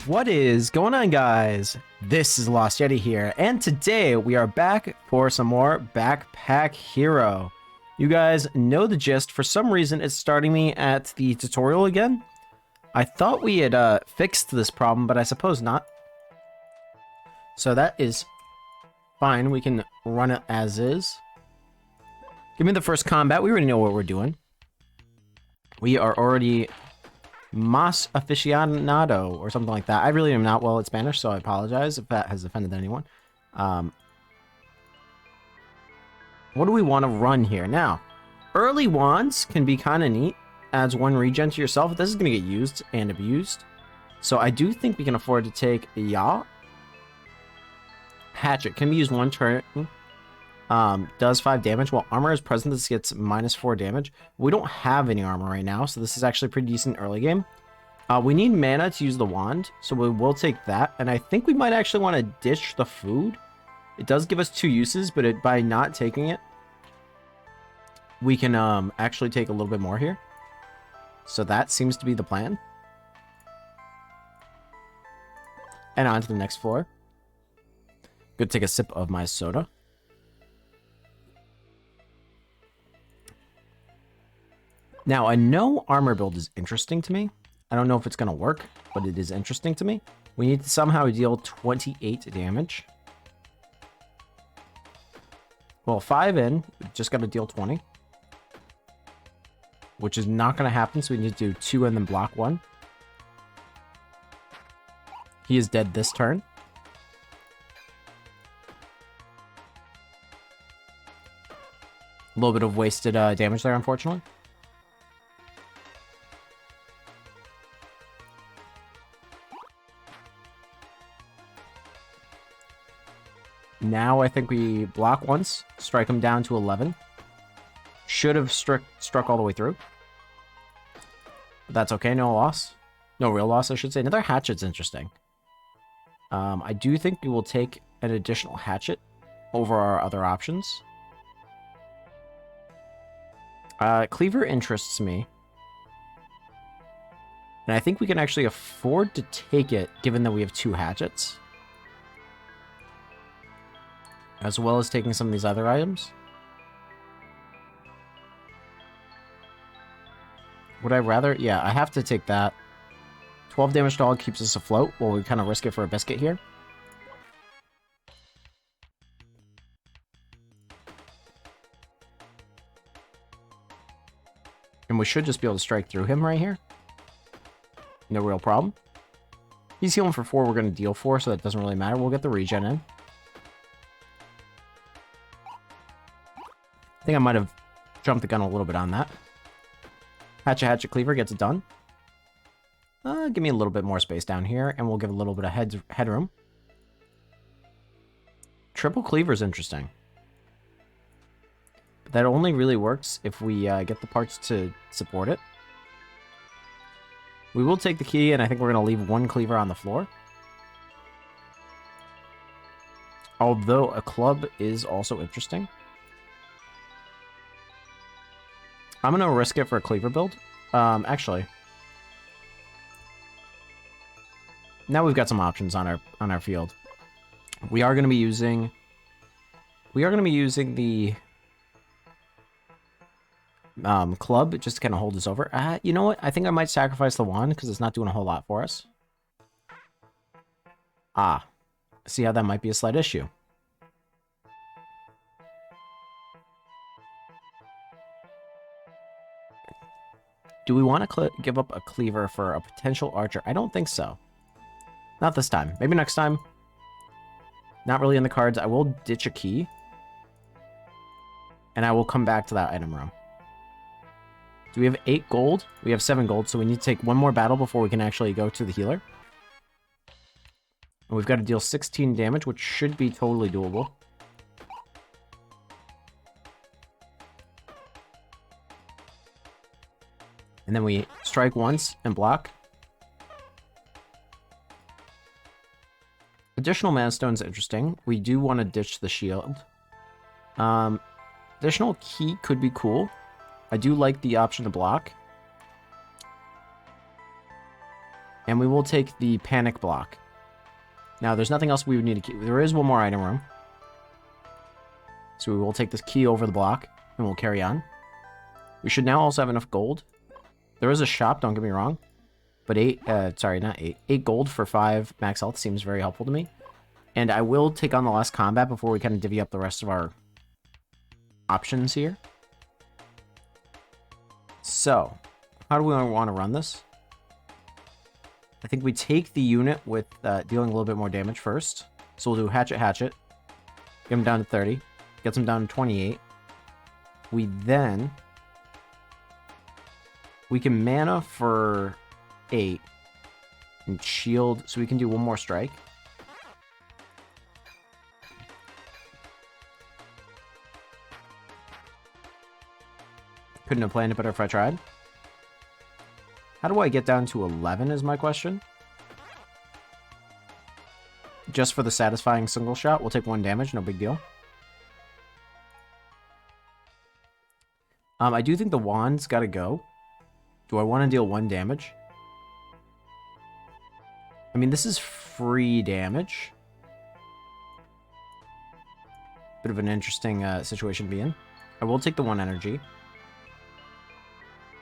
What is going on, guys? This is TheLostYeti here, and today we are back for some more Backpack Hero. You guys know the gist. For some reason, it's starting me at the tutorial again. I thought we had fixed this problem, but I suppose not. So that is fine. We can run it as is. Give me the first combat. We already know what we're doing. We are already Mas aficionado or something like that. I really am not well at Spanish, so I apologize if that has offended anyone. What do we want to run here? Now, early wands can be kind of neat. Adds 1 regen to yourself. This is going to get used and abused. So I do think we can afford to take a yacht. Hatchet can be used 1 turn. Does 5 damage. While armor is present, this gets -4 damage. We don't have any armor right now, so this is actually pretty decent early game. We need mana to use the wand, so we will take that. And I think we might actually want to ditch the food. It does give us 2 uses, but by not taking it, we can actually take a little bit more here. So that seems to be the plan. And on to the next floor. Good, take a sip of my soda. Now, a no armor build is interesting to me. I don't know if it's going to work, but it is interesting to me. We need to somehow deal 28 damage. Well, 5 in, just got to deal 20. Which is not going to happen, so we need to do 2 and then block 1. He is dead this turn. A little bit of wasted damage there, unfortunately. Now I think we block once, strike him down to 11. Should have struck all the way through. But that's okay, no loss. No real loss, I should say. Another hatchet's interesting. I do think we will take an additional hatchet over our other options. Cleaver interests me. And I think we can actually afford to take it, given that we have 2 hatchets. As well as taking some of these other items. Would I rather? Yeah, I have to take that. 12 damage to all keeps us afloat while we kind of risk it for a biscuit here. And we should just be able to strike through him right here. No real problem. He's healing for 4, we're going to deal 4, so that doesn't really matter. We'll get the regen in. I think I might have jumped the gun a little bit on that. Hatchet Cleaver gets it done. Give me a little bit more space down here, and we'll give a little bit of headroom. Triple Cleaver is interesting. But that only really works if we get the parts to support it. We will take the key, and I think we're going to leave 1 cleaver on the floor. Although a club is also interesting. I'm going to risk it for a cleaver build. Actually. Now we've got some options on our field. We are going to be using the club just to kind of hold us over. You know what? I think I might sacrifice the wand because it's not doing a whole lot for us. See how that might be a slight issue. Do we want to give up a cleaver for a potential archer? I don't think so. Not this time. Maybe next time. Not really in the cards. I will ditch a key. And I will come back to that item room. Do we have 8 gold? We have 7 gold, so we need to take 1 more battle before we can actually go to the healer. And we've got to deal 16 damage, which should be totally doable. And then we strike once and block. Additional mana stones interesting. We do want to ditch the shield. Additional key could be cool. I do like the option to block. And we will take the panic block. Now, there's nothing else we would need to keep. There is one more item room. So we will take this key over the block, and we'll carry on. We should now also have enough gold. There is a shop, don't get me wrong. But 8 gold for 5 max health seems very helpful to me. And I will take on the last combat before we kind of divvy up the rest of our options here. So, how do we want to run this? I think we take the unit with dealing a little bit more damage first. So we'll do Hatchet, Hatchet. Get him down to 30. Gets him down to 28. We can mana for 8. And shield, so we can do one more strike. Couldn't have planned it better if I tried. How do I get down to 11 is my question. Just for the satisfying single shot, we'll take 1 damage, no big deal. I do think the wand's gotta go. Do I want to deal 1 damage? I mean, this is free damage. Bit of an interesting situation to be in. I will take the 1 energy.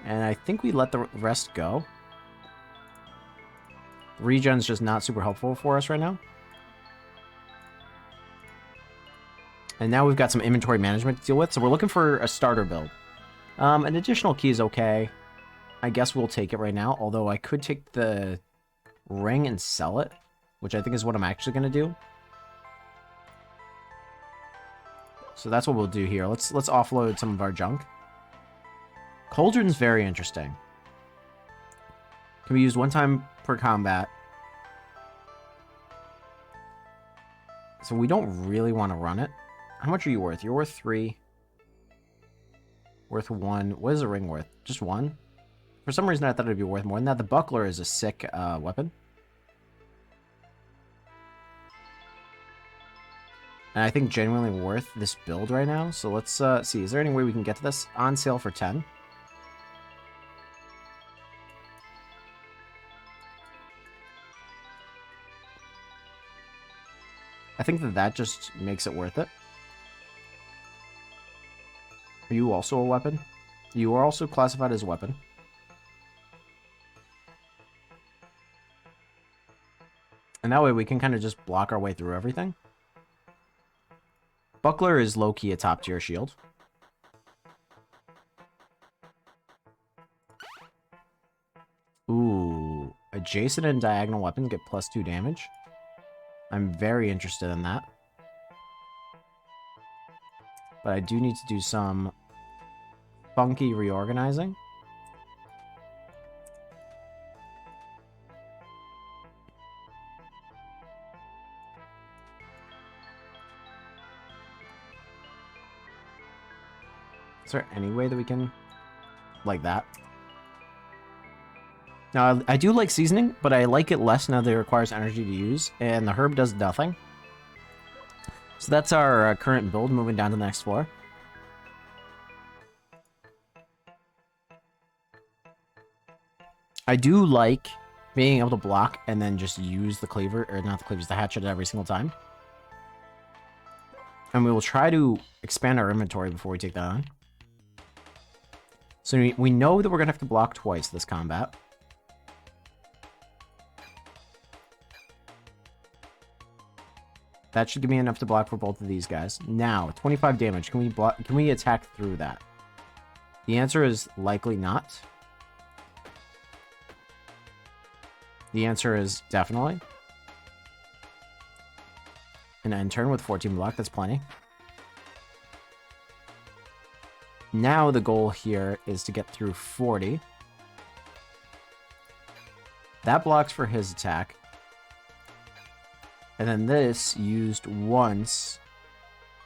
And I think we let the rest go. Regen's just not super helpful for us right now. And now we've got some inventory management to deal with, so we're looking for a starter build. An additional key is okay. I guess we'll take it right now, although I could take the ring and sell it, which I think is what I'm actually going to do. So that's what we'll do here. Let's offload some of our junk. Cauldron's very interesting. Can be used 1 time per combat. So we don't really want to run it. How much are you worth? You're worth 3. Worth 1. What is a ring worth? Just 1? For some reason I thought it'd be worth more than that. The buckler is a sick weapon. And I think genuinely worth this build right now. So let's see. Is there any way we can get to this? On sale for 10. I think that just makes it worth it. Are you also a weapon? You are also classified as a weapon. And that way we can kind of just block our way through everything. Buckler is low-key a top-tier shield. Ooh. Adjacent and diagonal weapons get +2 damage. I'm very interested in that. But I do need to do some funky reorganizing. Is there any way that we can... like that? Now, I do like seasoning, but I like it less now that it requires energy to use, and the herb does nothing. So that's our current build, moving down to the next floor. I do like being able to block and then just use the cleaver, or not the cleavers, the hatchet every single time. And we will try to expand our inventory before we take that on. So we know that we're going to have to block twice this combat. That should give me enough to block for both of these guys. Now, 25 damage. Can we block? Can we attack through that? The answer is likely not. The answer is definitely. An end turn with 14 block. That's plenty. Now the goal here is to get through 40. That blocks for his attack. And then this, used once,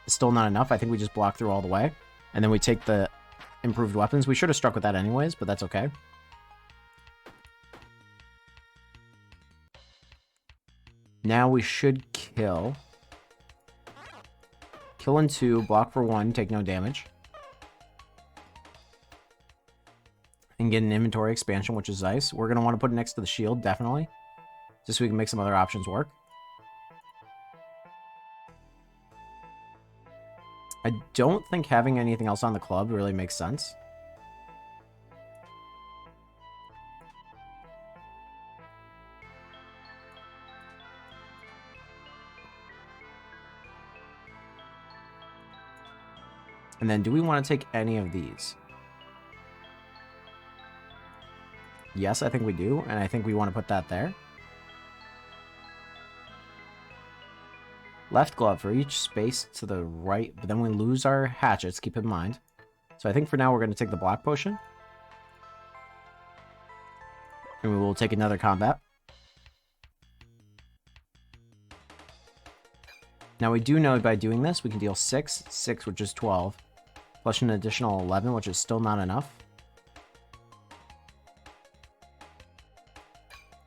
is still not enough. I think we just block through all the way. And then we take the improved weapons. We should have struck with that anyways, but that's okay. Now we should kill. Kill in 2, block for 1, take no damage. and get an inventory expansion, which is nice. We're going to want to put it next to the shield, definitely, just so we can make some other options work. I don't think having anything else on the club really makes sense. And then do we want to take any of these? Yes, I think we do, and I think we want to put that there. Left glove for each space to the right, but then we lose our hatchets, keep in mind. So I think for now we're going to take the block potion. And we will take another combat. Now we do know by doing this, we can deal 6, which is 12, plus an additional 11, which is still not enough.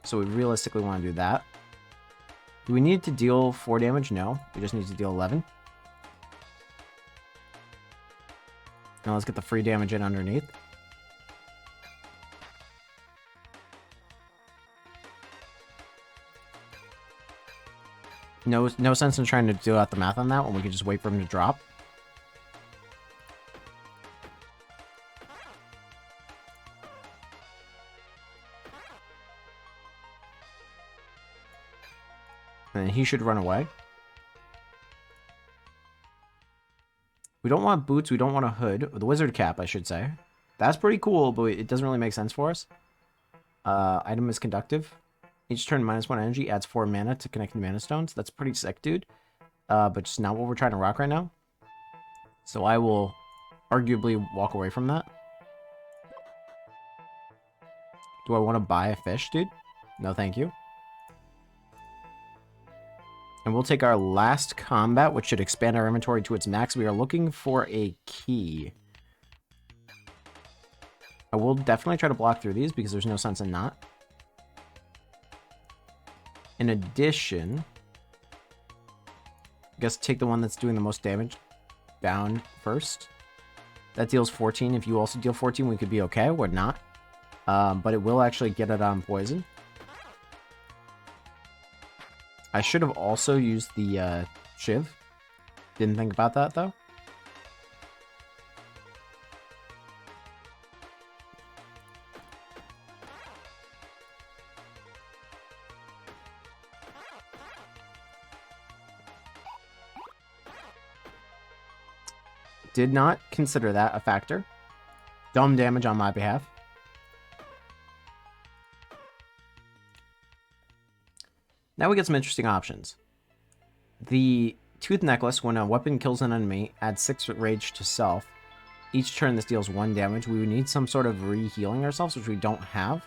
So we realistically want to do that. Do we need to deal 4 damage? No. We just need to deal 11. Now let's get the free damage in underneath. No sense in trying to do out the math on that when we can just wait for him to drop. And he should run away. We don't want boots. We don't want a hood. Or the wizard cap, I should say. That's pretty cool, but it doesn't really make sense for us. Item is conductive. Each turn -1 energy adds 4 mana to connecting mana stones. That's pretty sick, dude. But just not what we're trying to rock right now. So I will arguably walk away from that. Do I want to buy a fish, dude? No, thank you. And we'll take our last combat, which should expand our inventory to its max. We are looking for a key. I will definitely try to block through these because there's no sense in not. In addition, I guess take the one that's doing the most damage down first. That deals 14. If you also deal 14, we could be okay. We're not. But it will actually get it on poison. I should have also used the shiv. Didn't think about that, though. Did not consider that a factor. Dumb damage on my behalf. Now we get some interesting options. The Tooth Necklace, when a weapon kills an enemy, adds 6 rage to self. Each turn this deals 1 damage. We would need some sort of re-healing ourselves, which we don't have.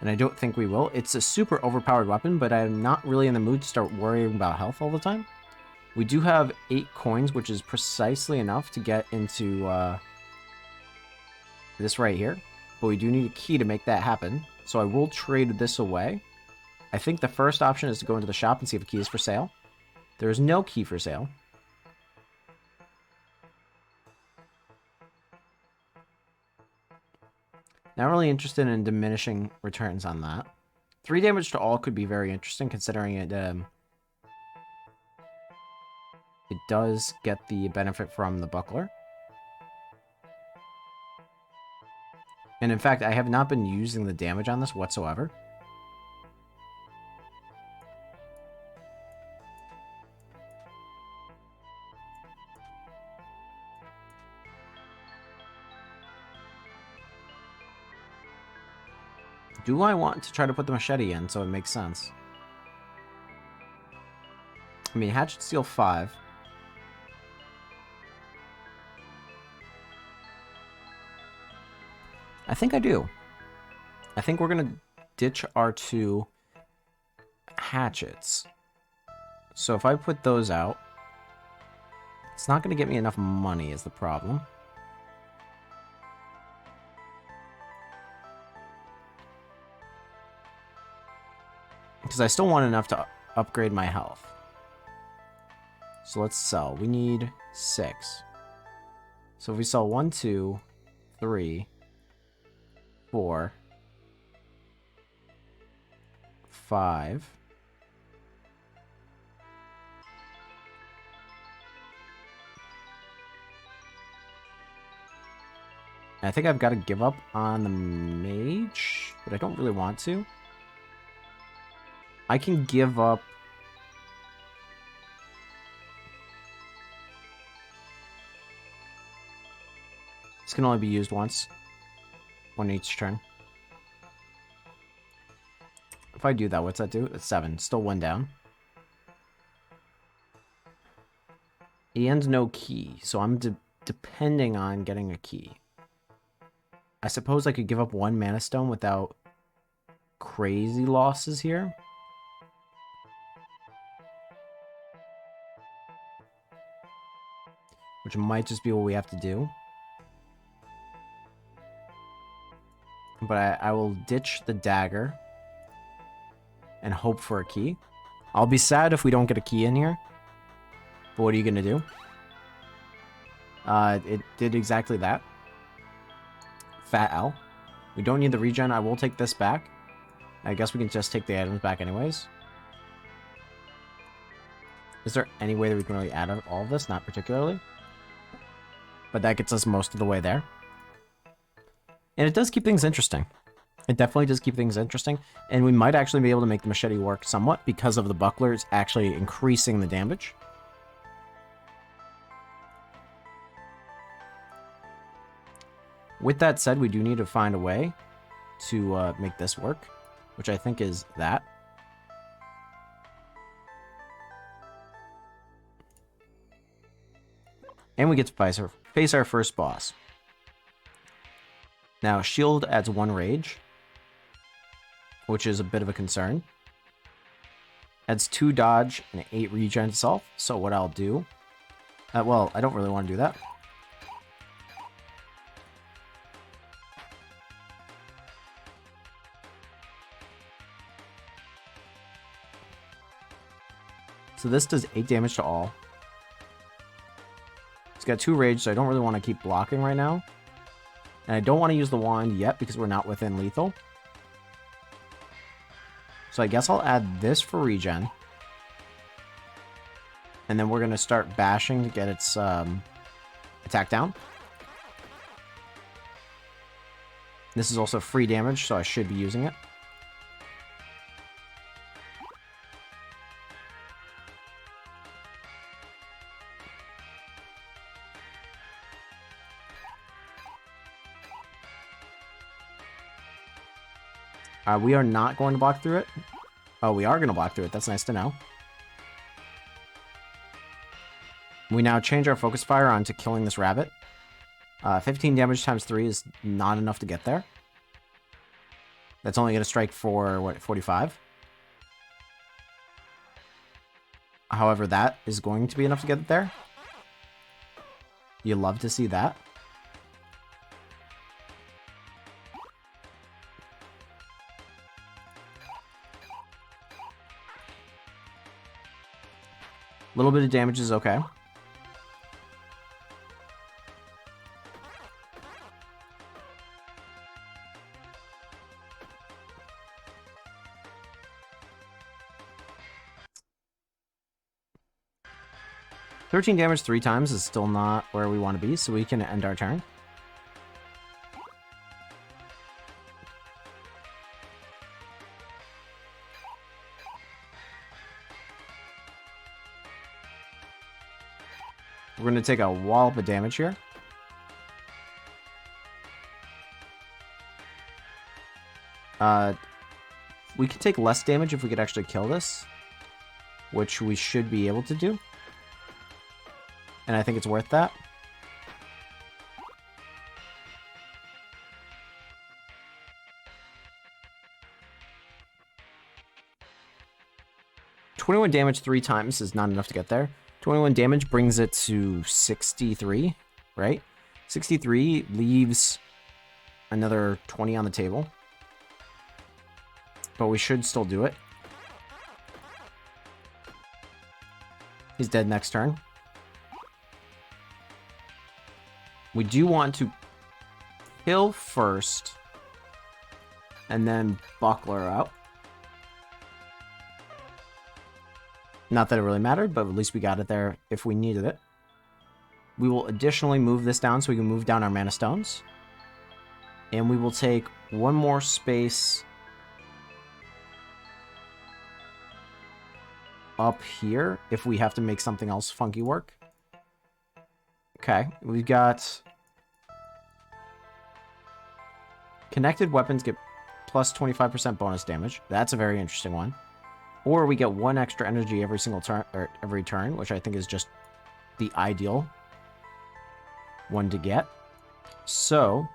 And I don't think we will. It's a super overpowered weapon, but I'm not really in the mood to start worrying about health all the time. We do have 8 coins, which is precisely enough to get into this right here. But we do need a key to make that happen. So I will trade this away. I think the first option is to go into the shop and see if a key is for sale. There is no key for sale. Not really interested in diminishing returns on that. 3 damage to all could be very interesting, considering it does get the benefit from the buckler. And in fact, I have not been using the damage on this whatsoever. Do I want to try to put the machete in so it makes sense? I mean, hatchet steal 5. I think I do. I think we're going to ditch our 2 hatchets. So if I put those out, it's not going to get me enough money is the problem. Because I still want enough to upgrade my health. So let's sell. We need 6. So if we sell 1, 2, 3, 4, 5. I think I've got to give up on the mage, but I don't really want to. I can give up... This can only be used once. One each turn. If I do that, what's that do? It's 7. Still 1 down. And no key, so I'm depending on getting a key. I suppose I could give up 1 mana stone without crazy losses here. Which might just be what we have to do. But I will ditch the dagger and hope for a key. I'll be sad if we don't get a key in here. But what are you going to do? It did exactly that. Fat L. We don't need the regen. I will take this back. I guess we can just take the items back anyways. Is there any way that we can really add all of this? Not particularly. But that gets us most of the way there. And it does keep things interesting. It definitely does keep things interesting. And we might actually be able to make the machete work somewhat because of the bucklers actually increasing the damage. With that said, we do need to find a way to make this work, which I think is that. And we get to face our first boss. Now, shield adds 1 rage, which is a bit of a concern. Adds 2 dodge and 8 regen itself. So what I'll do... well, I don't really want to do that. So this does 8 damage to all. It's got 2 rage, so I don't really want to keep blocking right now. And I don't want to use the wand yet because we're not within lethal. So I guess I'll add this for regen. And then we're going to start bashing to get its attack down. This is also free damage, so I should be using it. We are not going to block through it. Oh, we are going to block through it. That's nice to know. We now change our focus fire onto killing this rabbit. 15 damage times 3 is not enough to get there. That's only going to strike for, what, 45? However, that is going to be enough to get it there. You love to see that. A little bit of damage is okay. $13 damage 3 times is still not where we want to be, so we can end our turn. We're going to take a wallop of damage here. We could take less damage if we could actually kill this, which we should be able to do. And I think it's worth that. $21 damage 3 times is not enough to get there. 21 damage brings it to 63, right? 63 leaves another 20 on the table. But we should still do it. He's dead next turn. We do want to kill first And then buckler out. Not that it really mattered, but at least we got it there if we needed it. We will additionally move this down so we can move down our mana stones. And we will take one more space up here if we have to make something else funky work. Okay, we've got connected weapons get plus 25% bonus damage. That's a very interesting one. Or we get 1 extra energy every single turn, or every turn, which I think is just the ideal one to get. So,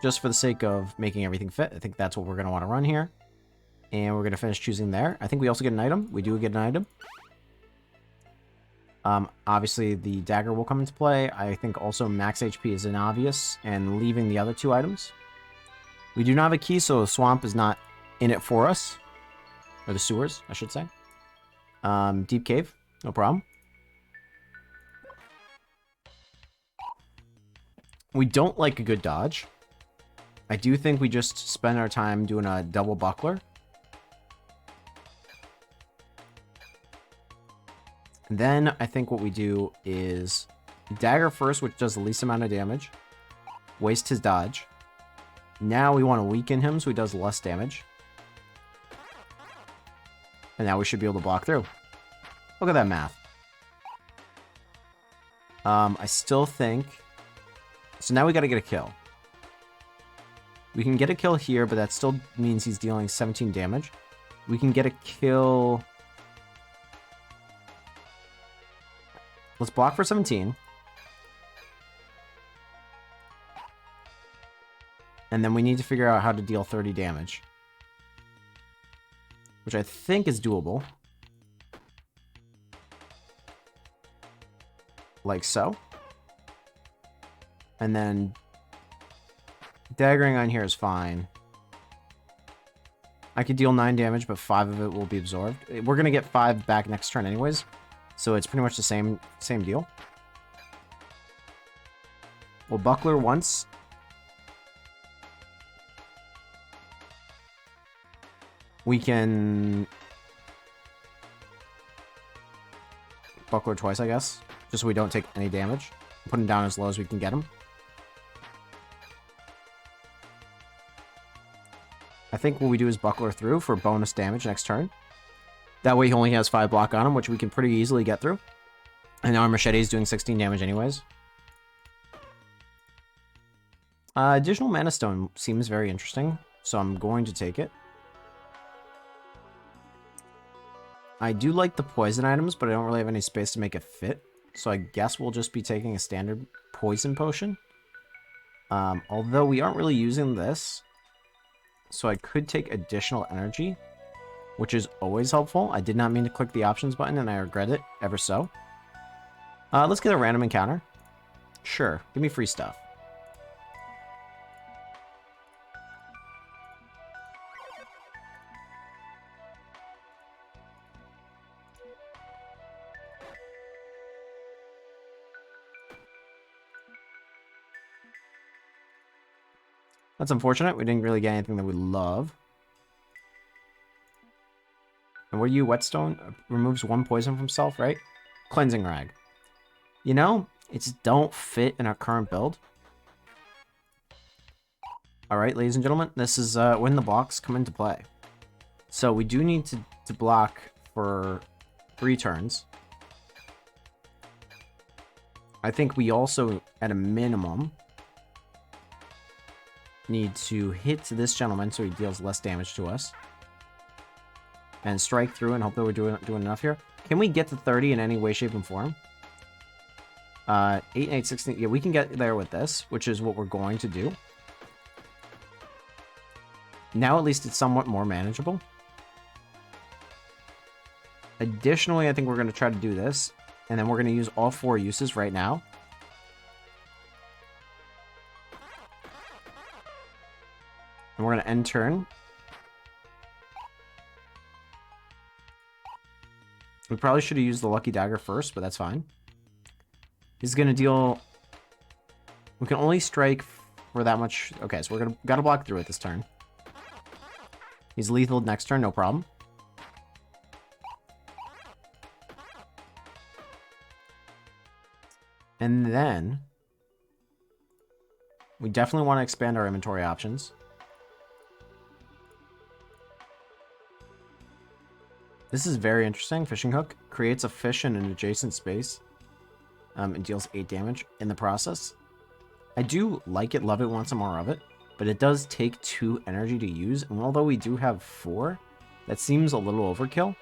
just for the sake of making everything fit, I think that's what we're going to want to run here. And we're going to finish choosing there. I think we also get an item. We do get an item. Obviously, the dagger will come into play. I think also max HP is an obvious, and leaving the other 2 items. We do not have a key, so the swamp is not in it for us. Or the sewers, I should say. Deep cave, no problem. We don't like a good dodge. I do think we just spend our time doing a double buckler. And then I think what we do is dagger first, which does the least amount of damage. Waste his dodge. Now we want to weaken him so he does less damage. And now we should be able to block through. Look at that math. I still think... So now we got to get a kill. We can get a kill here, but that still means he's dealing 17 damage. We can get a kill... Let's block for 17. And then we need to figure out how to deal 30 damage. Which I think is doable. Like so. And then daggering on here is fine. I could deal 9 damage, but 5 of it will be absorbed. We're going to get 5 back next turn anyways. So it's pretty much the same deal. We'll buckler once. We can buckler twice, I guess. Just so we don't take any damage. Put him down as low as we can get him. I think what we do is buckler through for bonus damage next turn. That way he only has 5 block on him, which we can pretty easily get through. And now our machete is doing 16 damage anyways. Additional mana stone seems very interesting, so I'm going to take it. I do like the poison items, but I don't really have any space to make it fit. So I guess we'll just be taking a standard poison potion. Although we aren't really using this. So I could take additional energy, which is always helpful. I did not mean to click the options button, and I regret it ever so. Let's get a random encounter. Sure, give me free stuff. That's unfortunate. We didn't really get anything that we love. And what are you? Whetstone removes 1 poison from self, right? Cleansing rag. You know, it just don't fit in our current build. Alright, ladies and gentlemen, this is when the blocks come into play. So we do need to block for 3 turns. I think we also, at a minimum, need to hit this gentleman so he deals less damage to us. And strike through and hope that we're doing enough here. Can we get to 30 in any way, shape, and form? 8 and 8, 16. Yeah, we can get there with this, which is what we're going to do. Now at least it's somewhat more manageable. Additionally, I think we're going to try to do this. And then we're going to use all 4 uses right now. And we're going to end turn. We probably should have used the lucky dagger first, but that's fine. He's going to deal... We can only strike for that much. Okay, so we're gotta block through it this turn. He's lethal next turn, no problem. And then we definitely want to expand our inventory options. This is very interesting. Fishing hook creates a fish in an adjacent space and deals 8 damage in the process. I do like it, love it, want some more of it, but it does take 2 energy to use, and although we do have 4, that seems a little overkill.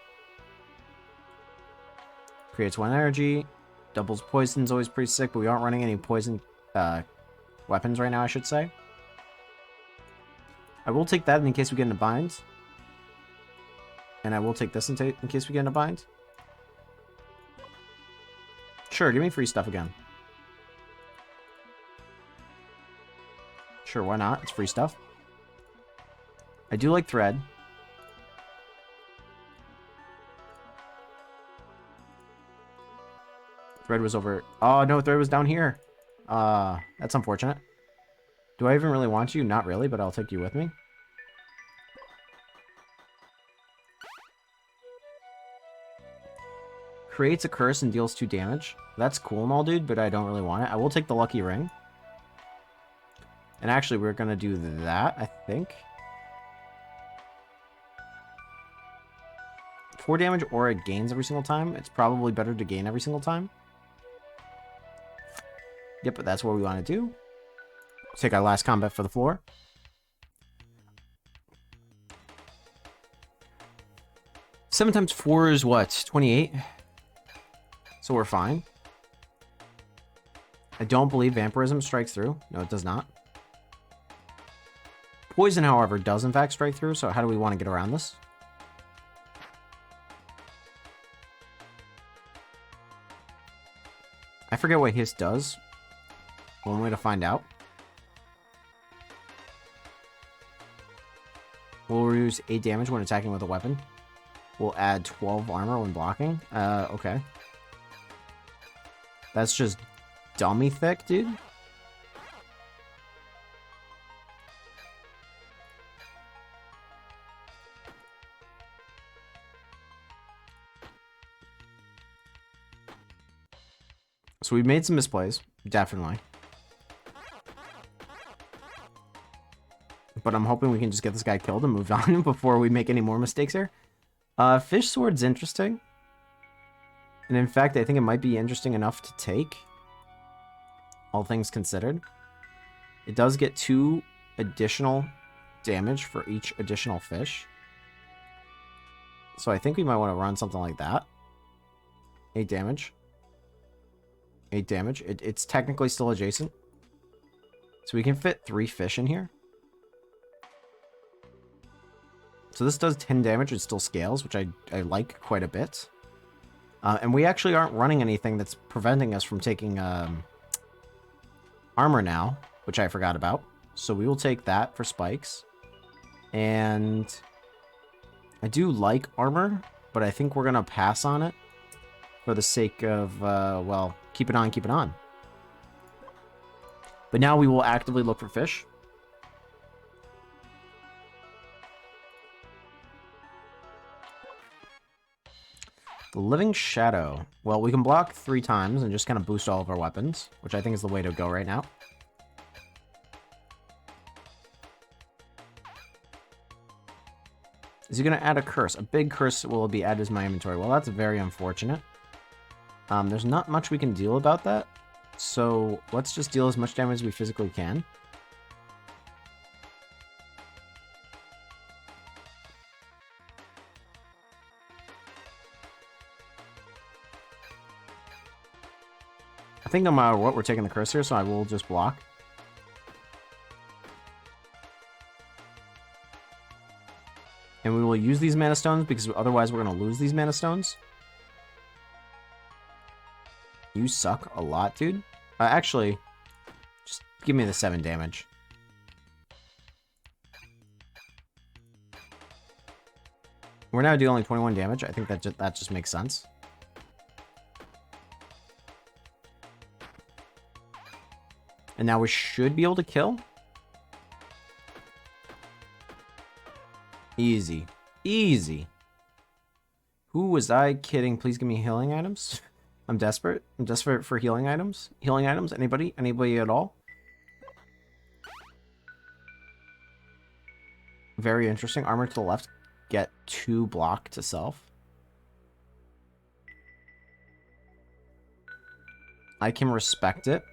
Creates 1 energy, doubles poison's always pretty sick, but we aren't running any poison weapons right now, I should say. I will take that in case we get in a bind. And I will take this in case we get in a bind. Sure, give me free stuff again. Sure, why not? It's free stuff. I do like thread. Thread was over... Oh, no, thread was down here. That's unfortunate. Do I even really want you? Not really, but I'll take you with me. Creates a curse and deals 2 damage. That's cool and all, dude, but I don't really want it. I will take the lucky ring. And actually, we're going to do that, I think. 4 damage or it gains every single time. It's probably better to gain every single time. Yep, but that's what we want to do. Take our last combat for the floor. Seven times 4 is what? 28? So we're fine. I don't believe vampirism strikes through. No, it does not. Poison, however, does in fact strike through, so how do we want to get around this? I forget what hiss does. One way to find out. We'll reduce 8 damage when attacking with a weapon. We'll add 12 armor when blocking. Okay. That's just dummy thick, dude. So we've made some misplays, definitely. But I'm hoping we can just get this guy killed and move on before we make any more mistakes here. Fish sword's interesting. And in fact, I think it might be interesting enough to take. All things considered. It does get 2 additional damage for each additional fish. So I think we might want to run something like that. 8 damage. 8 damage. It's technically still adjacent. So we can fit 3 fish in here. So this does 10 damage. It still scales, which I like quite a bit. And we actually aren't running anything that's preventing us from taking armor now, which I forgot about. So we will take that for spikes. And I do like armor, but I think we're going to pass on it for the sake of, well, keep it on, keep it on. But now we will actively look for fish. The Living Shadow. Well, we can block 3 times and just kind of boost all of our weapons, which I think is the way to go right now. Is he going to add a curse? A big curse will be added to my inventory. Well, that's very unfortunate. There's not much we can deal about that. So let's just deal as much damage as we physically can. I think no matter what, we're taking the curse here, so I will just block. And we will use these mana stones, because otherwise we're going to lose these mana stones. You suck a lot, dude. Actually, just give me the 7 damage. We're now dealing 21 damage. I think that just makes sense. And now we should be able to kill. Easy. Easy. Who was I kidding? Please give me healing items. I'm desperate. I'm desperate for healing items. Healing items? Anybody? Anybody at all? Very interesting. Armor to the left. Get 2 block to self. I can respect it.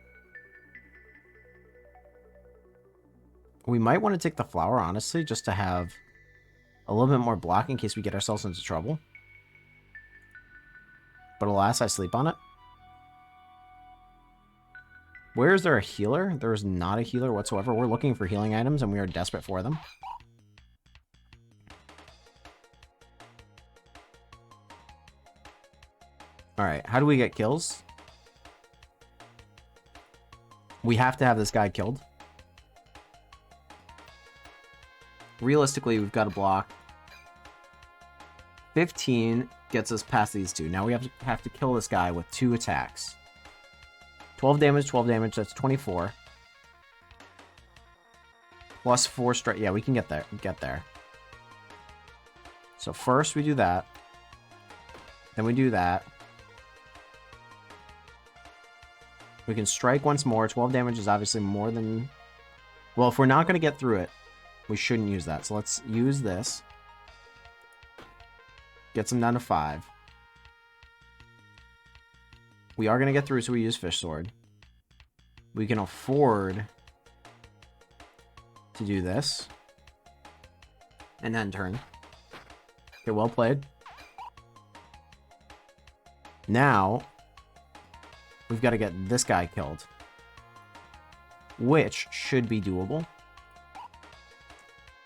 We might want to take the flower, honestly, just to have a little bit more block in case we get ourselves into trouble. But alas, I sleep on it. Where is there a healer? There is not a healer whatsoever. We're looking for healing items, and we are desperate for them. Alright, how do we get kills? We have to have this guy killed. Realistically, we've got to block. 15 gets us past these two. Now we have to kill this guy with 2 attacks. 12 damage, that's 24. Plus 4 strike. Yeah, we can get there. So first we do that. Then we do that. We can strike once more. 12 damage is obviously more than... Well, if we're not going to get through it, we shouldn't use that. So let's use this. Gets him down to 5. We are going to get through, so we use Fish Sword. We can afford to do this. And then turn. Okay, well played. Now, we've got to get this guy killed. Which should be doable.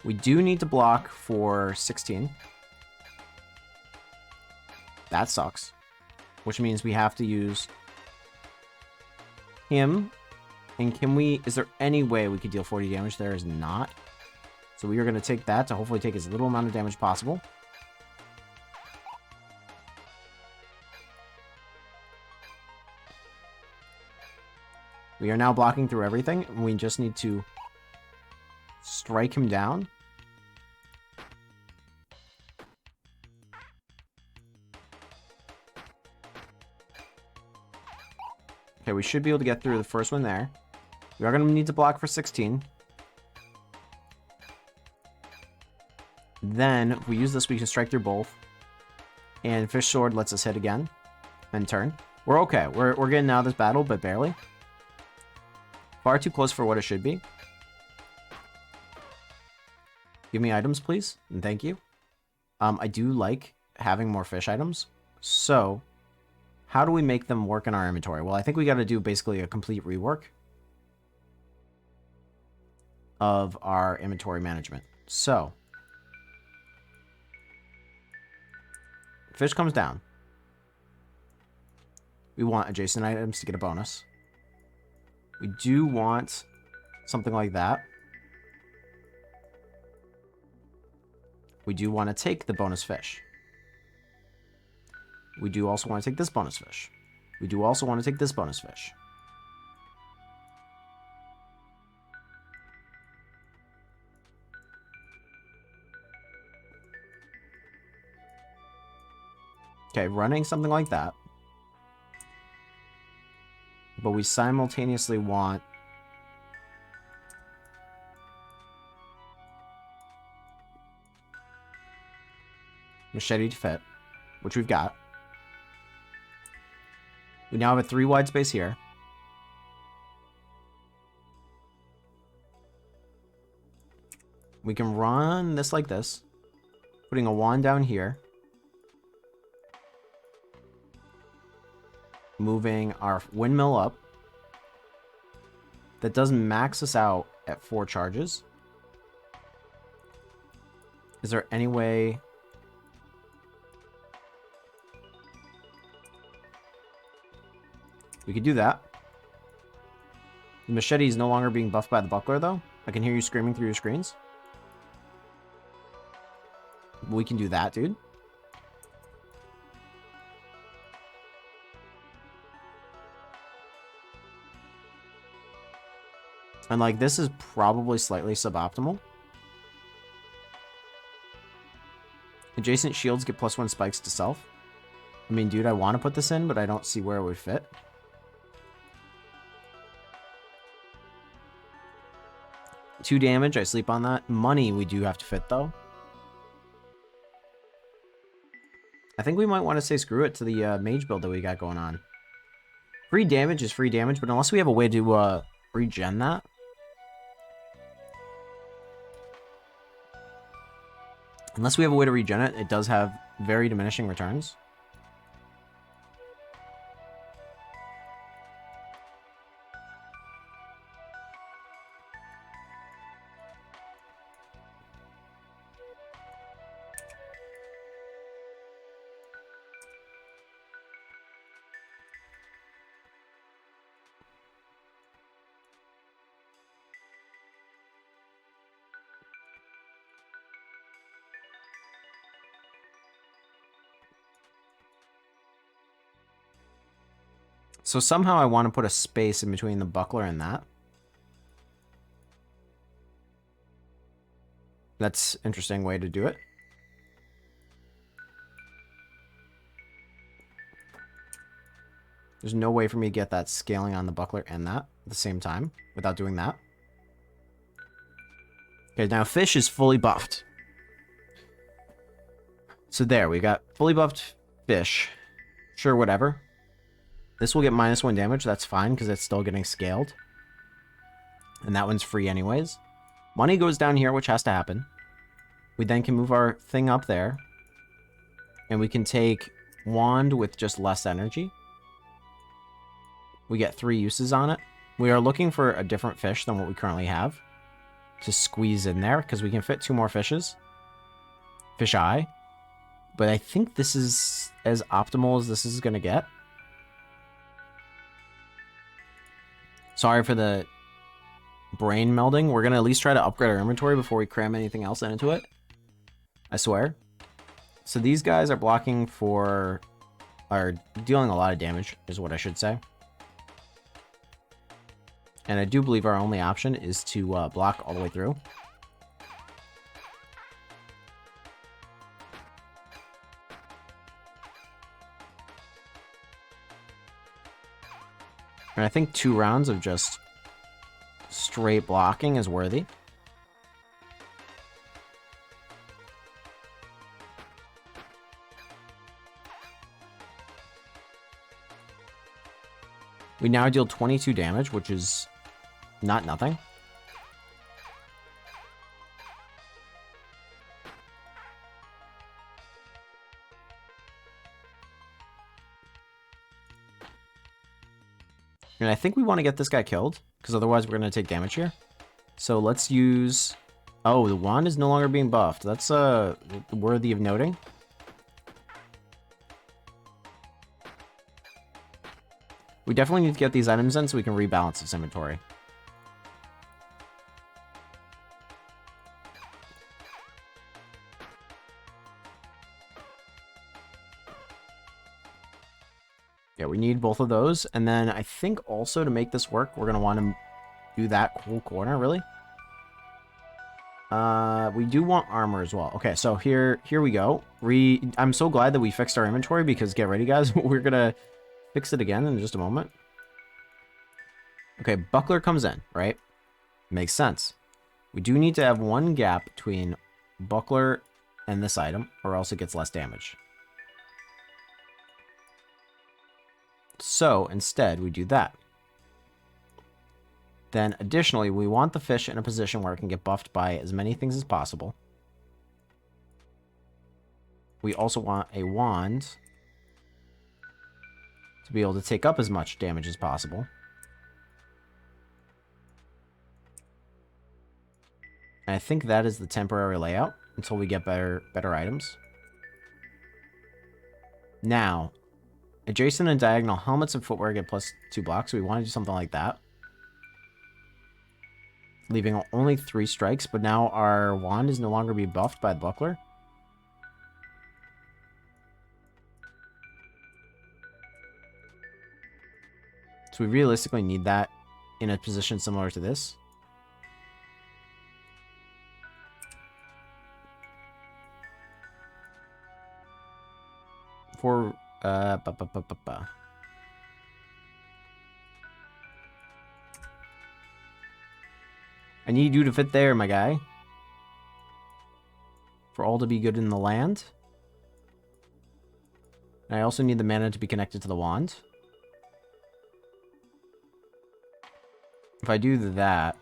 We do need to block for 16. That sucks. Which means we have to use him. And can we... Is there any way we could deal 40 damage? There is not. So we are going to take that to hopefully take as little amount of damage possible. We are now blocking through everything. And we just need to strike him down. Okay, we should be able to get through the first one there. We are going to need to block for 16. Then, if we use this, we can strike through both. And Fish Sword lets us hit again. And turn. We're okay. We're getting out of this battle, but barely. Far too close for what it should be. Give me items, please. And thank you. I do like having more fish items. So... how do we make them work in our inventory? Well, I think we got to do basically a complete rework of our inventory management. So, fish comes down. We want adjacent items to get a bonus. We do want something like that. We do want to take the bonus fish. We do also want to take this bonus fish. We do also want to take this bonus fish. Okay, running something like that. But we simultaneously want... machete to fit, which we've got. We now have a 3 wide space here. We can run this like this. Putting a wand down here. Moving our windmill up. That does max us out at 4 charges. Is there any way... we could do that. The machete is no longer being buffed by the buckler, though. I can hear you screaming through your screens. We can do that, dude. And, like, this is probably slightly suboptimal. Adjacent shields get +1 spikes to self. I mean, dude, I want to put this in, but I don't see where it would fit. Two damage, I sleep on that. Money, we do have to fit, though. I think we might want to say screw it to the mage build that we got going on. Free damage is free damage, but unless we have a way to regen that. Unless we have a way to regen it, it does have very diminishing returns. So somehow I want to put a space in between the buckler and that. That's an interesting way to do it. There's no way for me to get that scaling on the buckler and that at the same time without doing that. Okay, now fish is fully buffed. So there, we got fully buffed fish. Sure, whatever. This will get -1 damage. That's fine because it's still getting scaled. And that one's free anyways. Money goes down here, which has to happen. We then can move our thing up there. And we can take wand with just less energy. We get 3 uses on it. We are looking for a different fish than what we currently have to squeeze in there because we can fit 2 more fishes. Fish eye. But I think this is as optimal as this is going to get. Sorry for the brain melding. We're going to at least try to upgrade our inventory before we cram anything else into it. I swear. So these guys are blocking for... are dealing a lot of damage, is what I should say. And I do believe our only option is to block all the way through. And I think 2 rounds of just straight blocking is worthy. We now deal 22 damage, which is not nothing. And I think we want to get this guy killed, because otherwise we're going to take damage here. So let's use... Oh, the wand is no longer being buffed. That's worthy of noting. We definitely need to get these items in so we can rebalance this inventory. Yeah, we need both of those. And then I think also to make this work, we're going to want to do that whole corner, really. We do want armor as well. Okay, so here we go. I'm so glad that we fixed our inventory because get ready, guys. We're going to fix it again in just a moment. Okay, buckler comes in, right? Makes sense. We do need to have 1 gap between buckler and this item, or else it gets less damage. So instead, we do that. Then additionally, we want the fish in a position where it can get buffed by as many things as possible. We also want a wand to be able to take up as much damage as possible. And I think that is the temporary layout until we get better items. Now, adjacent and diagonal helmets and footwear get +2 blocks. So we want to do something like that. Leaving only 3 strikes, but now our wand is no longer being buffed by the buckler. So we realistically need that in a position similar to this. For, I need you to fit there, my guy. For all to be good in the land. And I also need the mana to be connected to the wand. If I do that,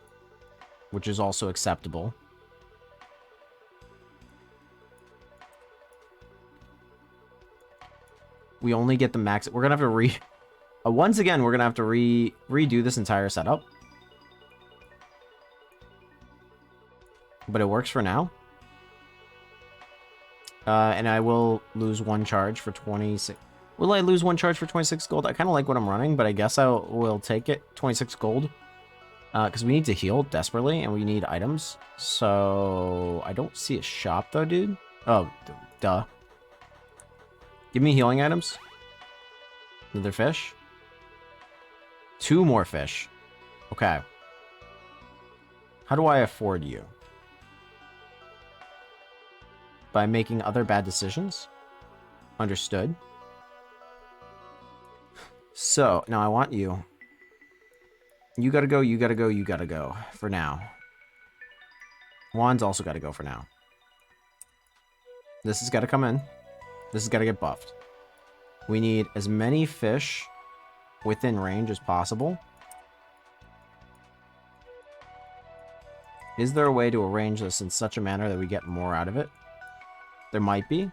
which is also acceptable. We only get the max. We're gonna have to once again, we're gonna have to redo this entire setup. But it works for now. And I will lose 1 charge for 26. Will I lose 1 charge for 26 gold? I kind of like what I'm running, but I guess I will take it. 26 gold. Because we need to heal desperately, and we need items. So, I don't see a shop, though, dude. Oh, duh. Give me healing items. Another fish. 2 more fish. Okay. How do I afford you? By making other bad decisions? Understood. So, now I want you. You gotta go, you gotta go, you gotta go. For now. Juan's also gotta go for now. This has gotta come in. This has gotta get buffed. We need as many fish within range as possible. Is there a way to arrange this in such a manner that we get more out of it? There might be.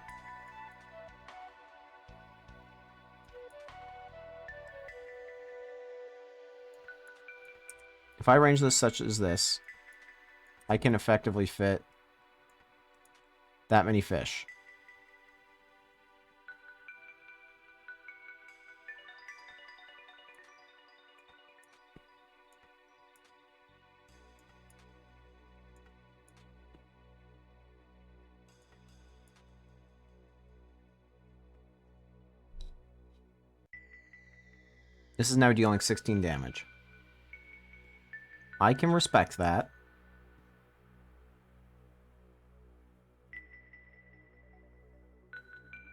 If I arrange this such as this, I can effectively fit that many fish. This is now dealing 16 damage. I can respect that.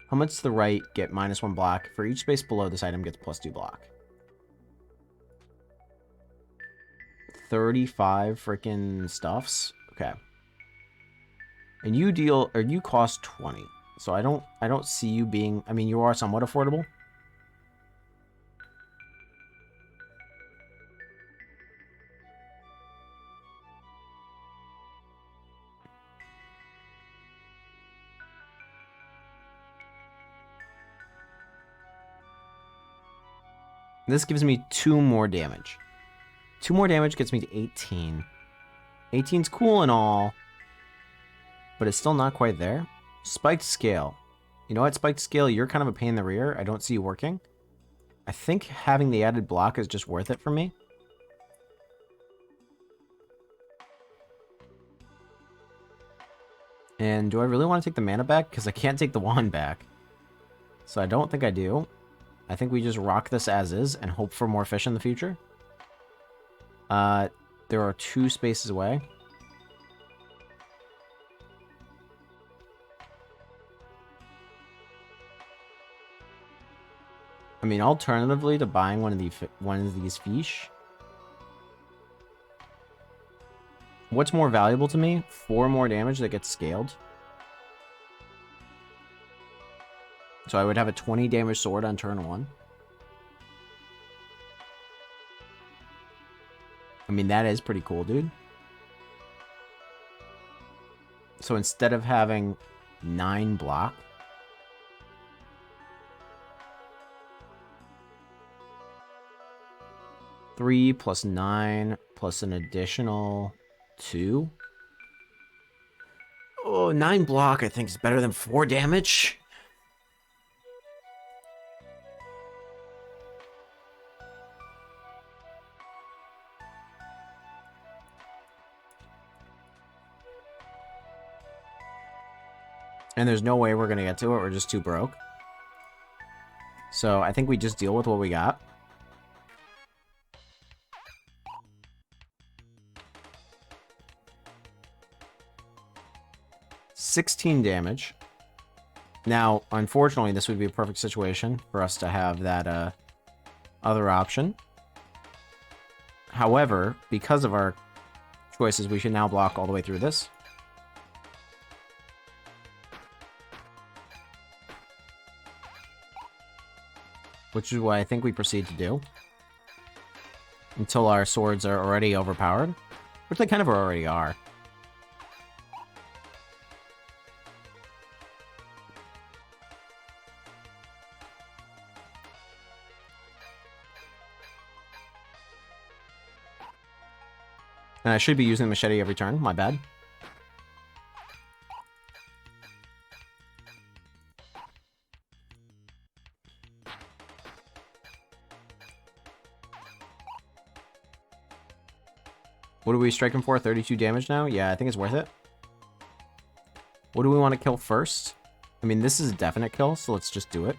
Helmets to the right get -1 block. For each space below, this item gets +2 block. 35 freaking stuffs. Okay. And you deal, or you cost 20. So I don't see you being, I mean, you are somewhat affordable. This gives me 2 more damage. 2 more damage gets me to 18. 18's cool and all, but it's still not quite there. Spiked scale. You know what, spiked scale, you're kind of a pain in the rear. I don't see you working. I think having the added block is just worth it for me. And do I really want to take the mana back? Because I can't take the wand back. So I don't think I do. I think we just rock this as is and hope for more fish in the future. There are 2 spaces away. I mean, alternatively to buying one of these fish. What's more valuable to me? 4 more damage that gets scaled. So I would have a 20 damage sword on turn 1. I mean, that is pretty cool, dude. So instead of having 9 block, +3 + 9 plus an additional 2. Oh, 9 block I think is better than 4 damage. And there's no way we're going to get to it. We're just too broke. So I think we just deal with what we got. $16 damage. Now, unfortunately, this would be a perfect situation for us to have that other option. However, because of our choices, we should now block all the way through this. Which is what I think we proceed to do. Until our swords are already overpowered. Which they kind of already are. And I should be using the machete every turn, my bad. What are we striking for? 32 damage now? Yeah, I think it's worth it. What do we want to kill first? I mean, this is a definite kill, so let's just do it.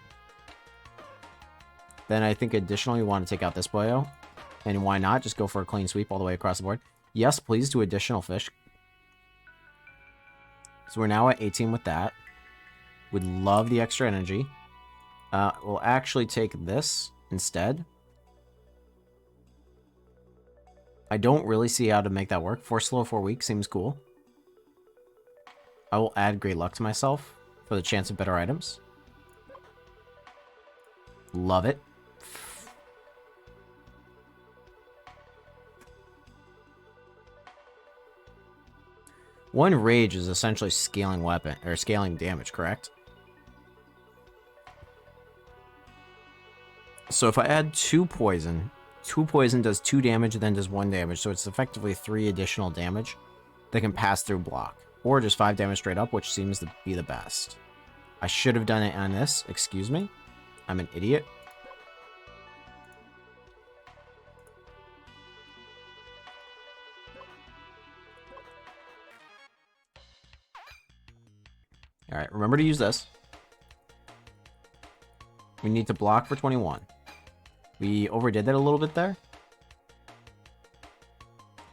Then I think additionally we want to take out this boyo. And why not? Just go for a clean sweep all the way across the board. Yes, please do additional fish. So we're now at 18 with that. Would love the extra energy. We'll actually take this instead. I don't really see how to make that work. 4 slow, 4 weak seems cool. I will add great luck to myself for the chance of better items. Love it. One rage is essentially scaling weapon or scaling damage, correct? So if I add 2 poison does 2 damage, then does 1 damage. So it's effectively 3 additional damage that can pass through block. Or just 5 damage straight up, which seems to be the best. I should have done it on this. Excuse me. I'm an idiot. Alright, remember to use this. We need to block for 21. We overdid that a little bit there.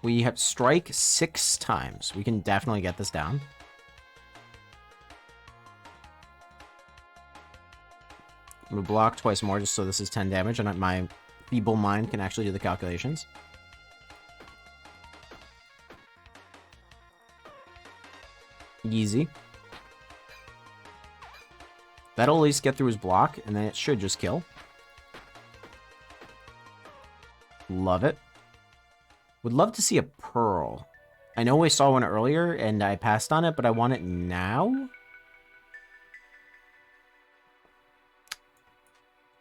We have strike 6 times. We can definitely get this down. We block twice more just so this is 10 damage, and my feeble mind can actually do the calculations. Easy. That'll at least get through his block, and then it should just kill. Love it. Would love to see a pearl. I know we saw one earlier, and I passed on it, but I want it now?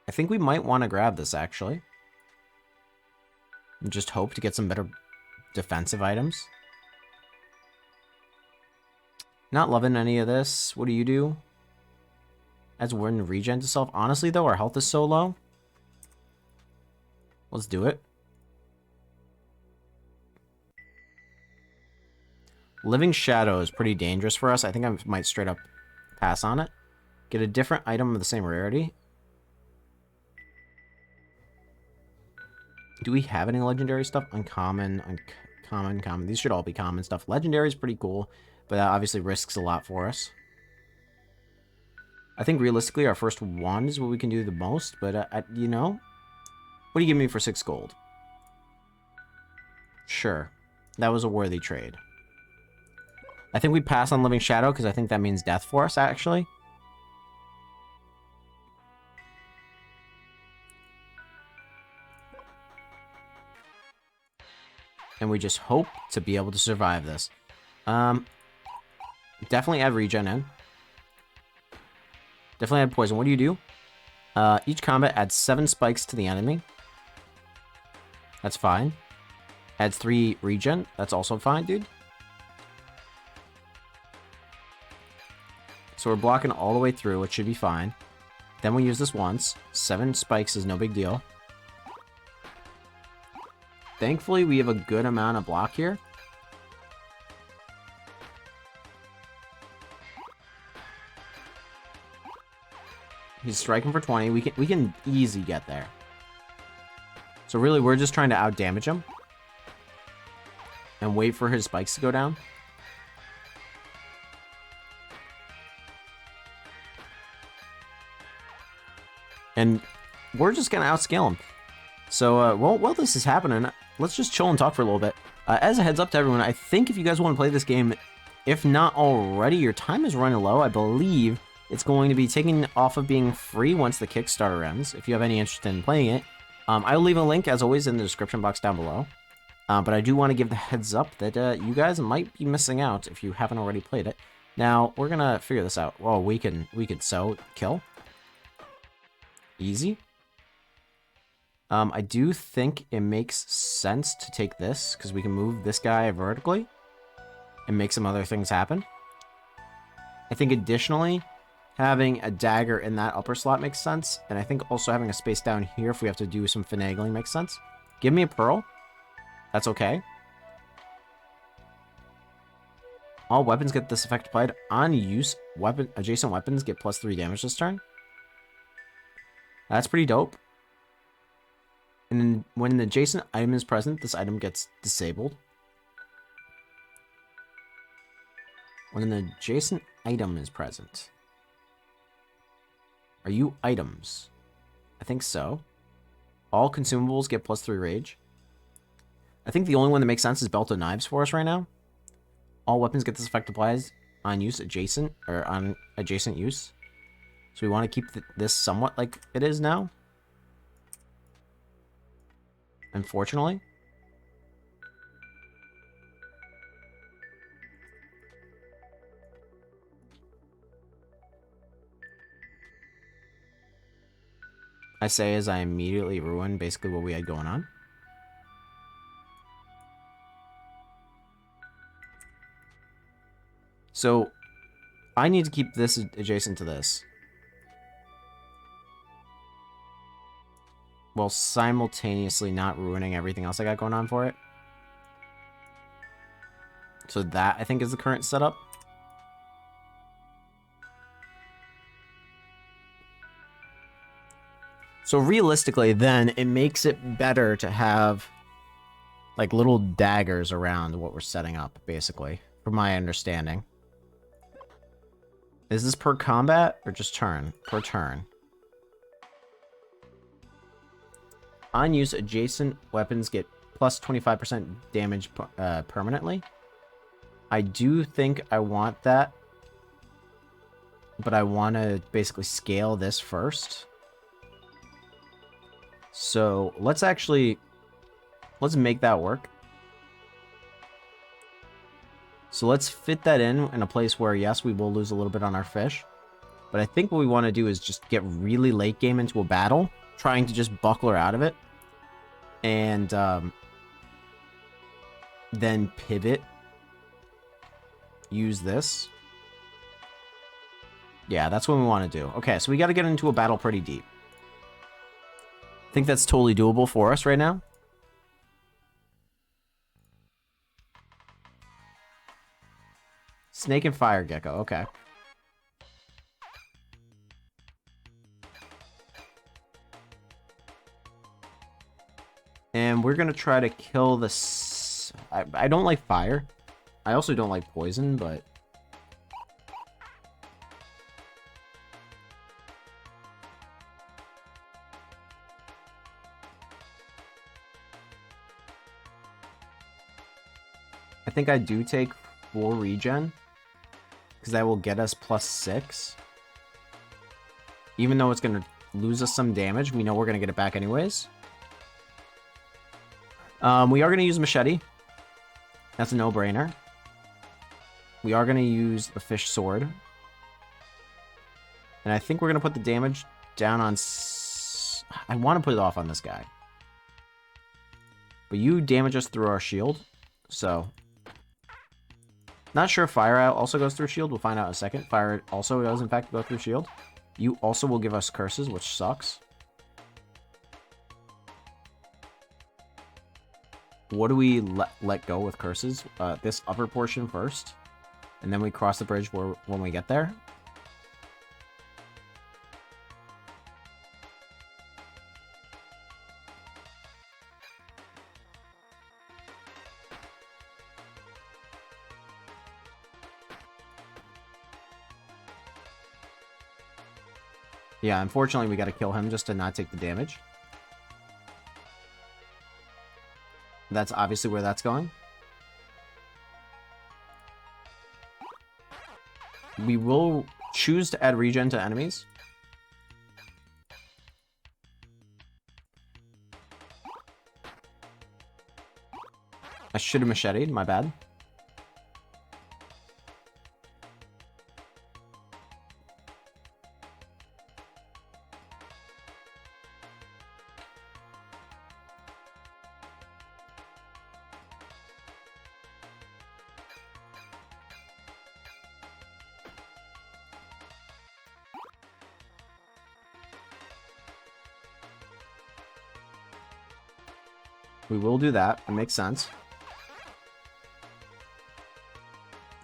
I think we might want to grab this, actually. And just hope to get some better defensive items. Not loving any of this. What do you do? Adds one regen to self. Honestly, though, our health is so low. Let's do it. Living Shadow is pretty dangerous for us. I think I might straight up pass on it. Get a different item of the same rarity. Do we have any legendary stuff? Uncommon, uncommon, common. These should all be common stuff. Legendary is pretty cool, but that obviously risks a lot for us. I think realistically our first one is what we can do the most, but you know, what do you give me for 6 gold? Sure, that was a worthy trade. I think we pass on Living Shadow because I think that means death for us, actually. And we just hope to be able to survive this. Definitely add regen in. Definitely add poison. What do you do? Each combat adds 7 spikes to the enemy. That's fine. Adds 3 regen. That's also fine, dude. So we're blocking all the way through. It should be fine. Then we use this once. 7 spikes is no big deal. Thankfully, we have a good amount of block here. He's striking for 20. We can easy get there. So really, we're just trying to out-damage him. And wait for his spikes to go down. And we're just gonna outscale him. So, while this is happening, let's just chill and talk for a little bit. As a heads up to everyone, I think if you guys want to play this game, if not already, your time is running low. I believe it's going to be taken off of being free once the Kickstarter ends, if you have any interest in playing it. I'll leave a link, as always, in the description box down below. But I do want to give the heads up that you guys might be missing out if you haven't already played it. Now, we're going to figure this out. Well, we can sow, kill. Easy. I do think it makes sense to take this, because we can move this guy vertically and make some other things happen. I think additionally, having a dagger in that upper slot makes sense, and I think also having a space down here if we have to do some finagling makes sense. Give me a pearl. That's okay. All weapons get this effect applied. On use, adjacent weapons get +3 damage this turn. That's pretty dope. And then when an adjacent item is present, this item gets disabled. When an adjacent item is present. Are you items? I think so. All consumables get +3 rage. I think the only one that makes sense is belt of knives for us right now. All weapons get this effect applied on use adjacent, or on adjacent use. So we want to keep this somewhat like it is now. Unfortunately. I say as I immediately ruin basically what we had going on. So, I need to keep this adjacent to this. While simultaneously not ruining everything else I got going on for it. So that, I think, is the current setup. So realistically, then, it makes it better to have, like, little daggers around what we're setting up, basically, from my understanding. Is this per combat, or just turn? Per turn. On use, adjacent weapons get +25% damage permanently. I do think I want that, but I want to basically scale this first. So let's make that work. So let's fit that in a place where, yes, we will lose a little bit on our fish. But I think what we want to do is just get really late game into a battle, trying to just buckler out of it. And then pivot. Use this. Yeah, that's what we want to do. Okay, so we got to get into a battle pretty deep. I think that's totally doable for us right now. Snake and fire gecko, okay. And we're going to try to kill this. I don't like fire. I also don't like poison, but... I think I do take 4 regen. Because that will get us +6. Even though it's going to lose us some damage, we know we're going to get it back anyways. We are going to use machete. That's a no-brainer. We are going to use the fish sword. And I think we're going to put the damage down on... I want to put it off on this guy. But you damage us through our shield. So... Not sure if fire also goes through shield. We'll find out in a second. Fire also does, in fact, go through shield. You also will give us curses, which sucks. What do we let go with curses? This upper portion first. And then we cross the bridge when we get there. Yeah, unfortunately, we got to kill him just to not take the damage. That's obviously where that's going. We will choose to add regen to enemies. I should have macheted, my bad. We will do that. It makes sense.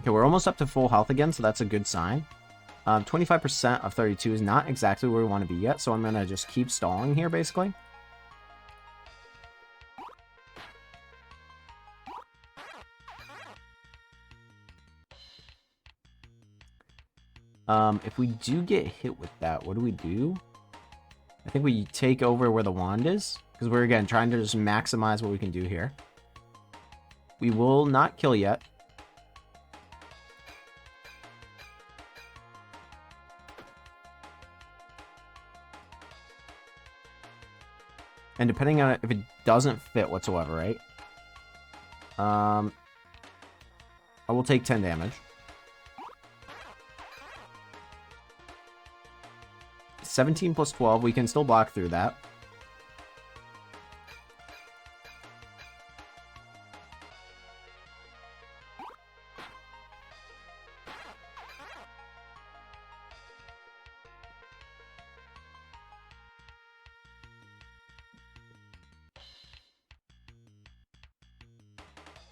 Okay, we're almost up to full health again, so that's a good sign. 25% of 32 is not exactly where we want to be yet, so I'm going to just keep stalling here, basically. If we do get hit with that, what do we do? I think we take over where the wand is, because we're, again, trying to just maximize what we can do here. We will not kill yet. And depending on if it doesn't fit whatsoever, right? I will take 10 damage. 17 plus 12, we can still block through that.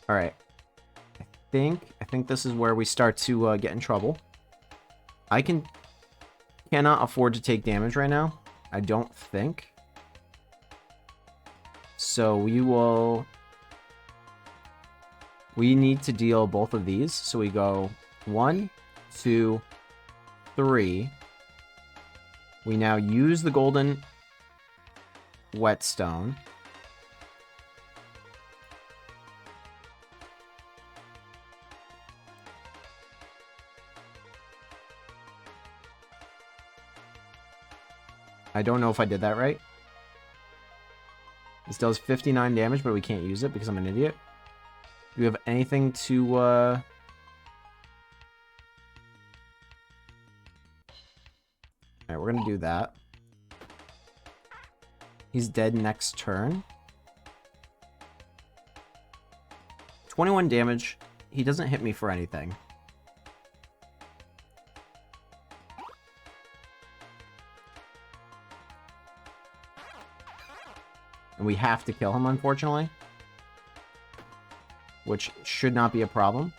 All right. I think this is where we start to get in trouble. I cannot afford to take damage right now. I don't think. So we need to deal both of these. So we go 1, 2, 3. We now use the golden whetstone. I don't know if I did that right. This does 59 damage, but we can't use it because I'm an idiot. Do we have anything to... Alright, we're gonna do that. He's dead next turn. 21 damage. He doesn't hit me for anything. And we have to kill him, unfortunately. Which should not be a problem.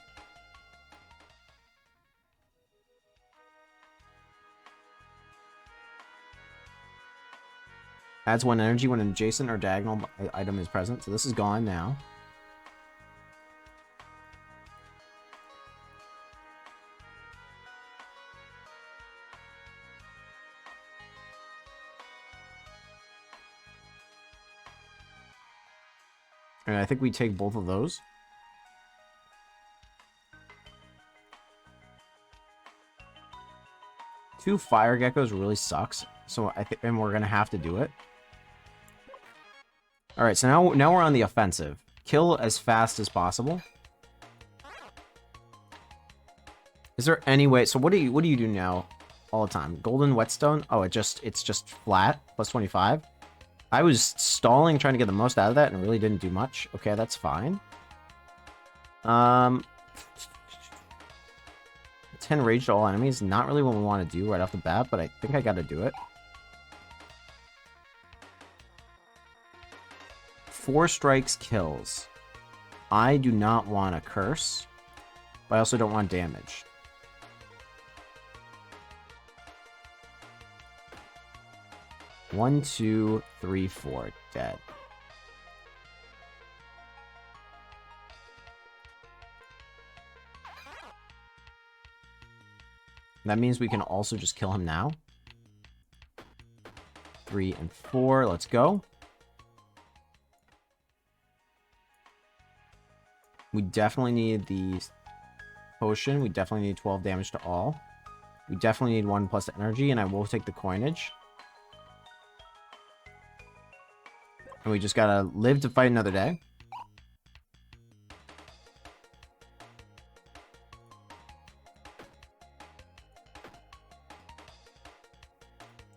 Adds 1 energy when an adjacent or diagonal item is present. So this is gone now. And I think we take both of those. Two fire geckos really sucks. So I think, and we're gonna have to do it. All right, so now we're on the offensive. Kill as fast as possible. Is there any way? So what do you do now all the time? Golden whetstone? Oh, it's just flat plus 25. I was stalling, trying to get the most out of that, and really didn't do much. Okay, that's fine. 10 rage to all enemies. Not really what we want to do right off the bat, but I think I got to do it. 4 strikes kills. I do not want a curse, but I also don't want damage. One, 2, 3, 4. Dead. That means we can also just kill him now. 3, and 4. Let's go. We definitely need the potion. We definitely need 12 damage to all. We definitely need 1 plus energy, and I will take the coinage. And we just gotta live to fight another day.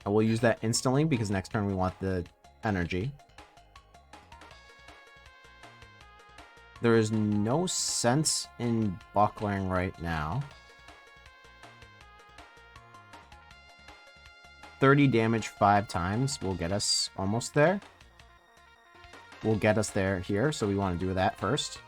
I will use that instantly because next turn we want the energy. There is no sense in buckling right now. 30 damage 5 times will get us almost there. Will get us there here, so we want to do that first.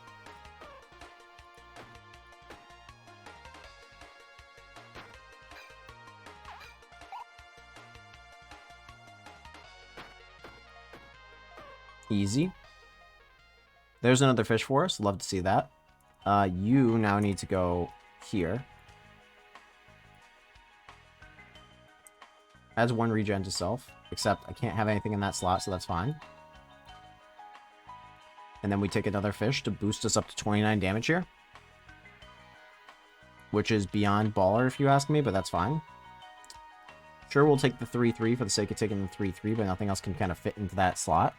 Easy. There's another fish for us. Love to see that. You now need to go here. Adds 1 regen to self, except I can't have anything in that slot, so that's fine. And then we take another fish to boost us up to 29 damage here. Which is beyond baller, if you ask me, but that's fine. Sure, we'll take the 3-3 for the sake of taking the 3-3, but nothing else can kind of fit into that slot.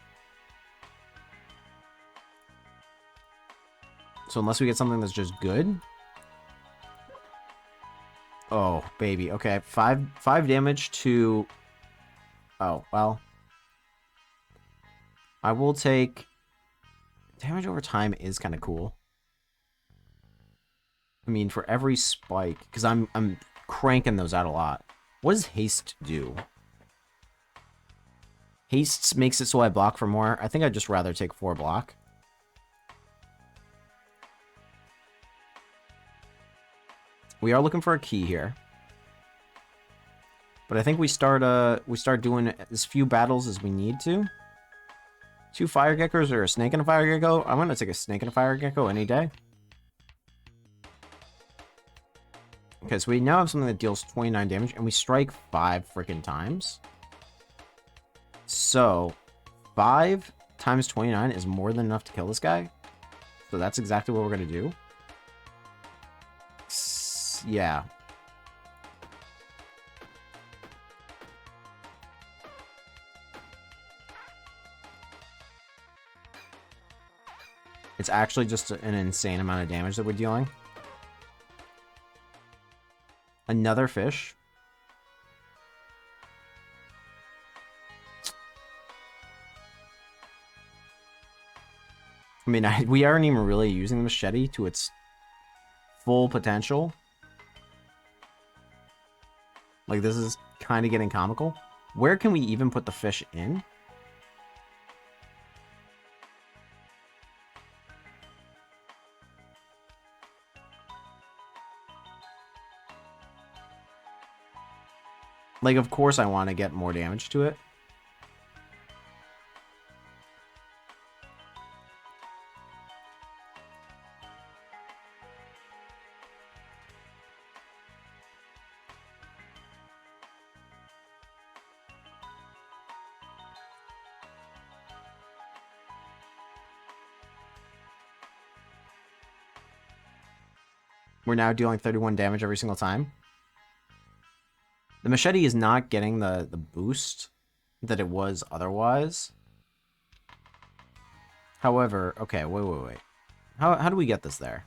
So unless we get something that's just good. Oh, baby. Okay, 5 damage to... Oh, well. I will take... Damage over time is kind of cool. I mean, for every spike, because I'm cranking those out a lot. What does haste do? Haste makes it so I block for more. I think I'd just rather take 4 block. We are looking for a key here. But I think we start doing as few battles as we need to. 2 fire geckos or a snake and a fire gecko? I'm gonna take a snake and a fire gecko any day. Okay, so we now have something that deals 29 damage, and we strike 5 freaking times. So, 5 times 29 is more than enough to kill this guy. So that's exactly what we're gonna do. Yeah. It's actually just an insane amount of damage that we're dealing. Another fish. I mean, we aren't even really using the machete to its full potential. Like, this is kind of getting comical. Where can we even put the fish in? Like, of course I want to get more damage to it. We're now dealing 31 damage every single time. The machete is not getting the boost that it was otherwise. However, okay, wait. How do we get this there?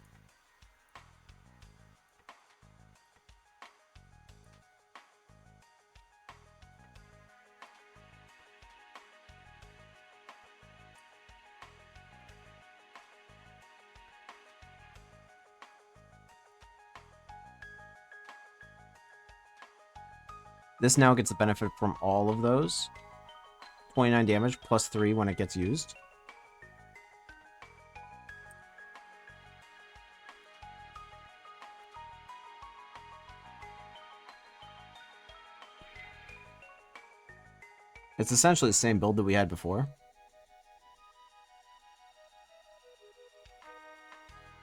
This now gets the benefit from all of those. 29 damage plus 3 when it gets used. It's essentially the same build that we had before.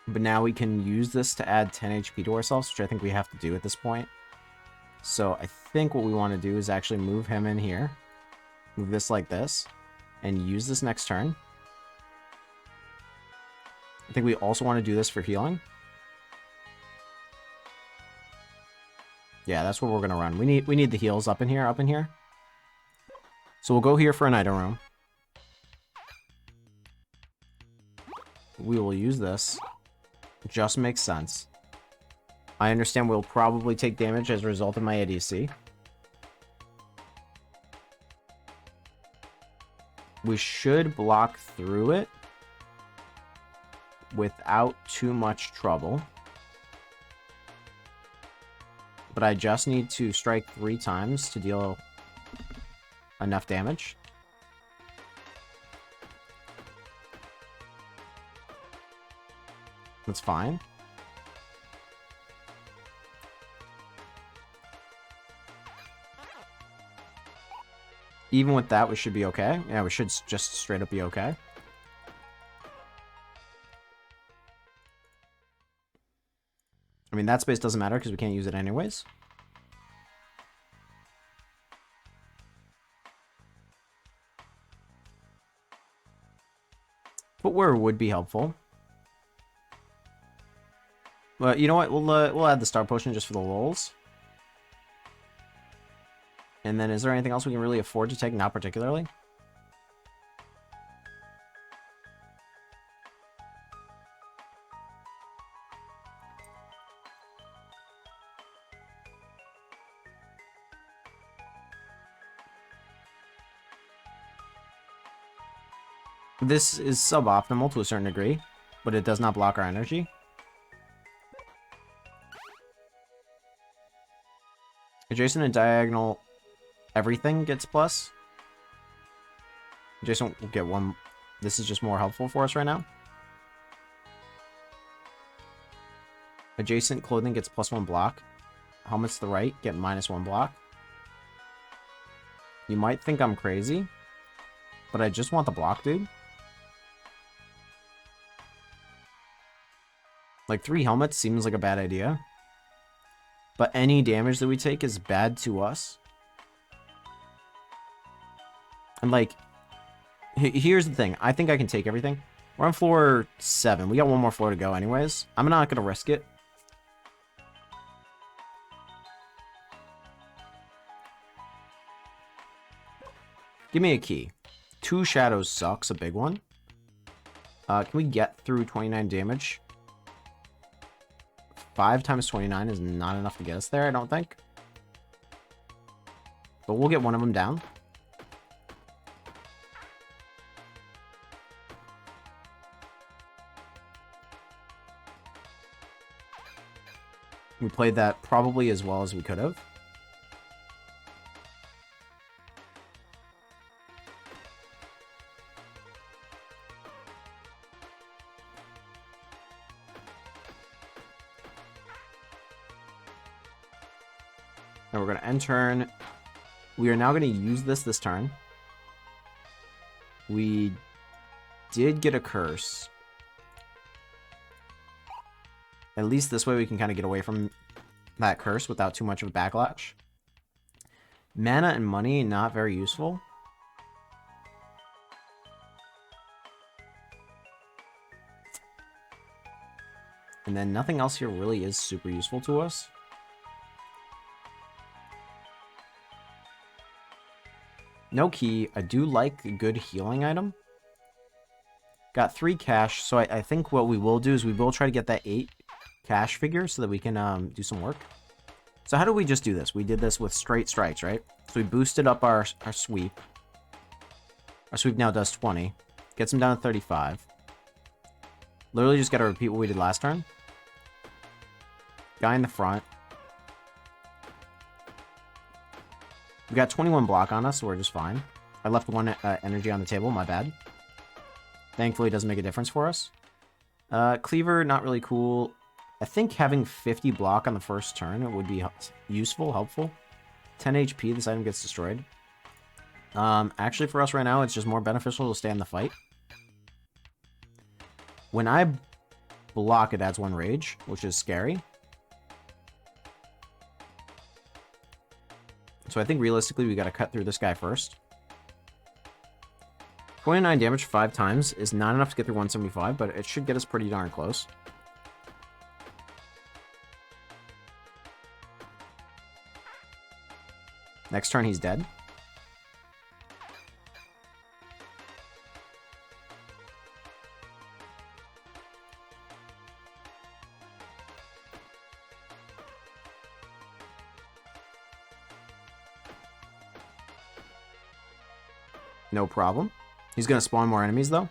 But now we can use this to add 10 HP to ourselves, which I think we have to do at this point. So I think what we want to do is actually move him in here. Move this like this. And use this next turn. I think we also want to do this for healing. Yeah, that's what we're going to run. We need the heals up in here. So we'll go here for an item room. We will use this. It just makes sense. I understand we'll probably take damage as a result of my ADC. We should block through it without too much trouble. But I just need to strike 3 times to deal enough damage. That's fine. Even with that, we should be okay. Yeah, we should just straight up be okay. I mean, that space doesn't matter because we can't use it anyways. Footwear would be helpful. But you know what? We'll add the star potion just for the lulz. And then is there anything else we can really afford to take? Not particularly. This is suboptimal to a certain degree, but it does not block our energy. Adjacent and diagonal, everything gets plus. Adjacent will get 1. This is just more helpful for us right now. Adjacent clothing gets +1 block. Helmets to the right get -1 block. You might think I'm crazy, but I just want the block, dude. Like, 3 helmets seems like a bad idea. But any damage that we take is bad to us. And, like, here's the thing. I think I can take everything. We're on floor 7. We got 1 more floor to go anyways. I'm not going to risk it. Give me a key. 2 shadows sucks, a big one. Can we get through 29 damage? 5 times 29 is not enough to get us there, I don't think. But we'll get one of them down. We played that probably as well as we could have. And we're going to end turn. We are now going to use this turn. We did get a curse. At least this way we can kind of get away from that curse without too much of a backlash. Mana and money, not very useful. And then nothing else here really is super useful to us. No key. I do like a good healing item. Got 3 cash, so I think what we will do is we will try to get that 8 cash figure so that we can do some work. So how do we just do this? We did this with straight strikes, right? So we boosted up our sweep. Our sweep now does 20. Gets him down to 35. Literally just got to repeat what we did last turn. Guy in the front. We got 21 block on us, so we're just fine. I left 1 energy on the table, my bad. Thankfully, it doesn't make a difference for us. Cleaver, not really cool. I think having 50 block on the first turn it would be useful, helpful. 10 HP, this item gets destroyed. Actually, for us right now, it's just more beneficial to stay in the fight. When I block, it adds 1 rage, which is scary. So I think realistically we got to cut through this guy first. 29 damage 5 times is not enough to get through 175, but it should get us pretty darn close. Next turn, he's dead. No problem. He's going to spawn more enemies, though.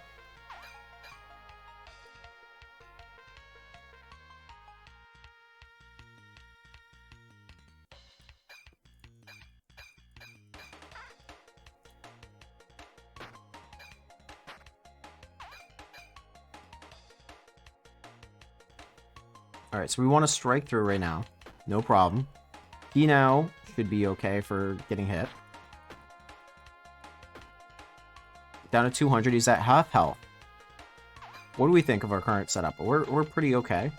Alright, so we want to strike through right now. No problem. He now should be okay for getting hit. Down to 200, he's at half health. What do we think of our current setup? We're pretty okay.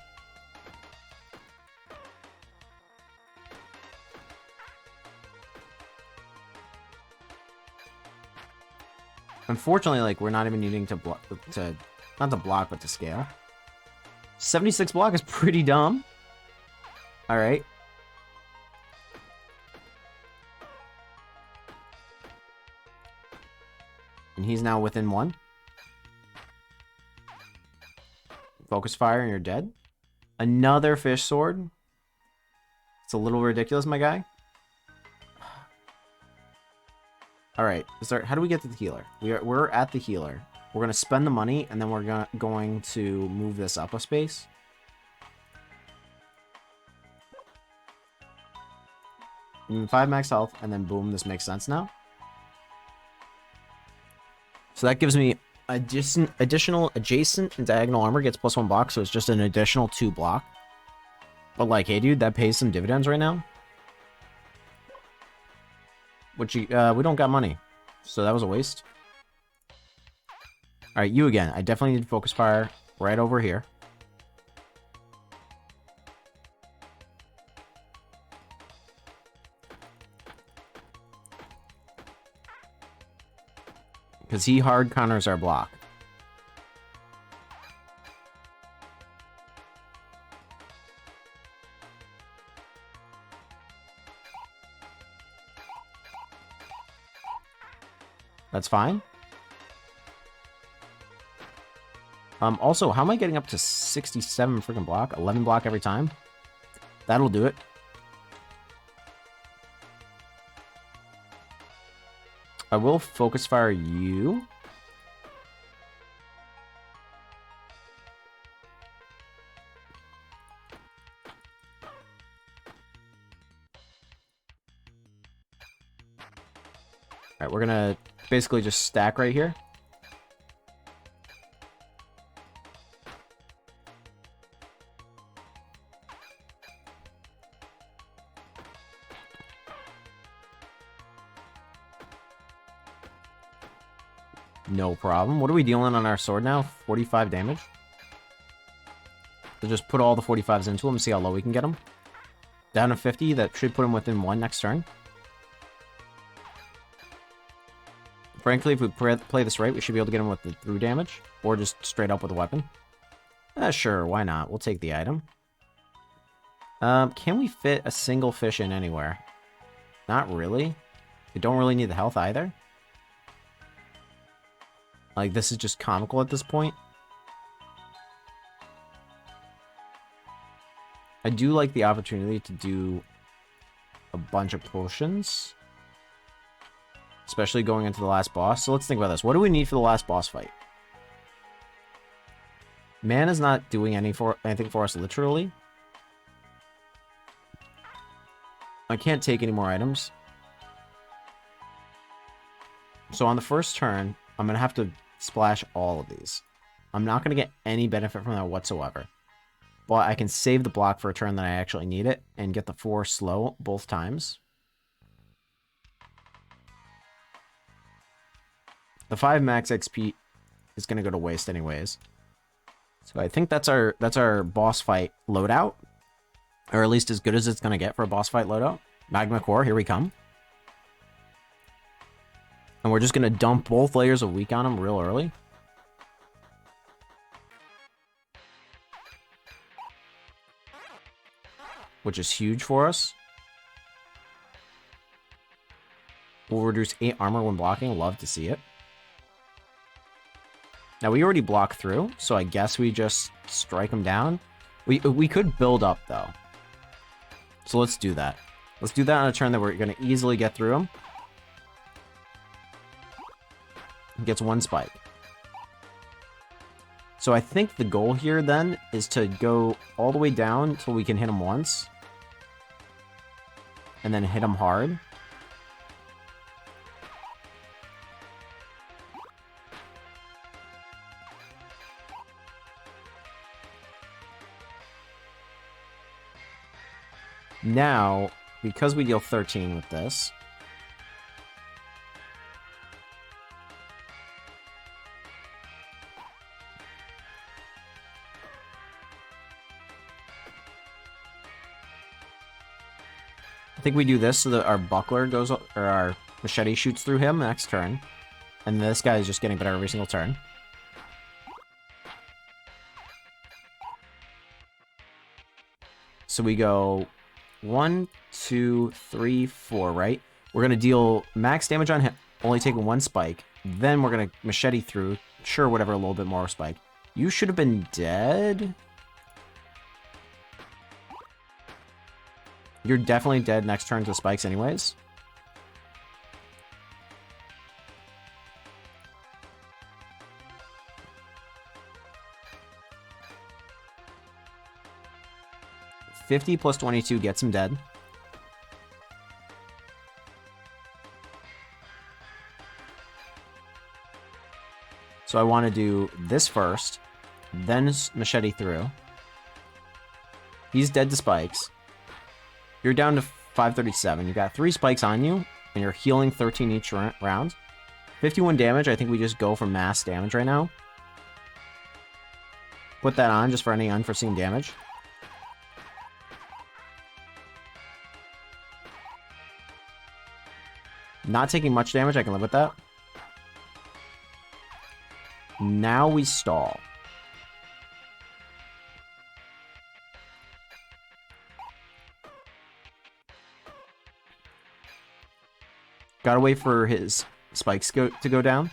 Unfortunately, like, we're not even needing to block, not to block, but to scale. 76 block is pretty dumb. Alright. And he's now within 1. Focus fire and you're dead. Another fish sword. It's a little ridiculous, my guy. Alright, how do we get to the healer? We're at the healer. We're going to spend the money, and then we're going to move this up a space. And 5 max health, and then boom, this makes sense now. So that gives me additional adjacent and diagonal armor gets +1 block, so it's just an additional 2 block. But like, hey dude, that pays some dividends right now. Which we don't got money, so that was a waste. All right, you again. I definitely need focus fire right over here. Because he hard counters our block. That's fine. Also, how am I getting up to 67 freaking block? 11 block every time? That'll do it. I will focus fire you. Alright, we're gonna basically just stack right here. No problem. What are we dealing on our sword now? 45 damage? So just put all the 45s into him and see how low we can get him. Down to 50, that should put him within 1 next turn. Frankly, if we play this right, we should be able to get him with the through damage. Or just straight up with a weapon. Sure, why not? We'll take the item. Can we fit a single fish in anywhere? Not really. We don't really need the health either. Like, this is just comical at this point. I do like the opportunity to do a bunch of potions. Especially going into the last boss. So let's think about this. What do we need for the last boss fight? Man is not doing anything for us, literally. I can't take any more items. So on the first turn, I'm going to have to splash all of these. I'm not going to get any benefit from that whatsoever. But I can save the block for a turn that I actually need it and get the 4 slow both times. The 5 max XP is going to go to waste anyways. So I think that's our boss fight loadout. Or at least as good as it's going to get for a boss fight loadout. Magma Core, here we come. And we're just going to dump both layers of weak on him real early. Which is huge for us. We'll reduce 8 armor when blocking. Love to see it. Now, we already blocked through, so I guess we just strike him down. We could build up, though. So let's do that. Let's do that on a turn that we're going to easily get through him. He gets 1 spike. So I think the goal here, then, is to go all the way down until we can hit him once. And then hit him hard. Now, because we deal 13 with this, I think we do this so that our buckler goes, or our machete shoots through him next turn. And this guy is just getting better every single turn. So we go 1, 2, 3, 4, right? We're going to deal max damage on him, only taking 1 spike. Then we're going to machete through. Sure, whatever, a little bit more spike. You should have been dead. You're definitely dead next turn to spikes anyways. $50 plus 22 gets him dead. So I want to do this first, then machete through. He's dead to spikes. You're down to 537. You got 3 spikes on you, and you're healing 13 each round. 51 damage. I think we just go for mass damage right now. Put that on just for any unforeseen damage. Not taking much damage. I can live with that. Now we stall. Gotta wait for his spikes to go down.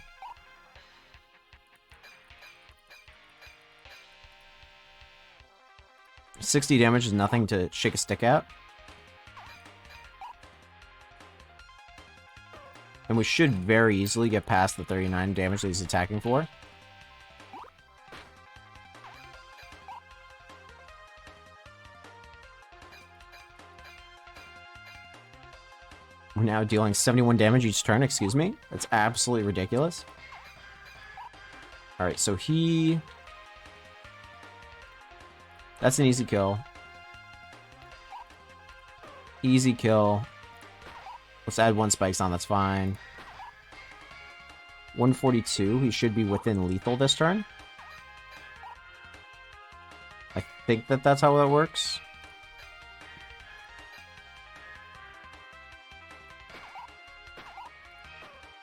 $60 damage is nothing to shake a stick at. And we should very easily get past the 39 damage that he's attacking for. We're now dealing 71 damage each turn, excuse me. That's absolutely ridiculous. Alright, so he... That's an easy kill. Easy kill. Let's add 1 spikes on, that's fine. 142, he should be within lethal this turn. I think that's how that works.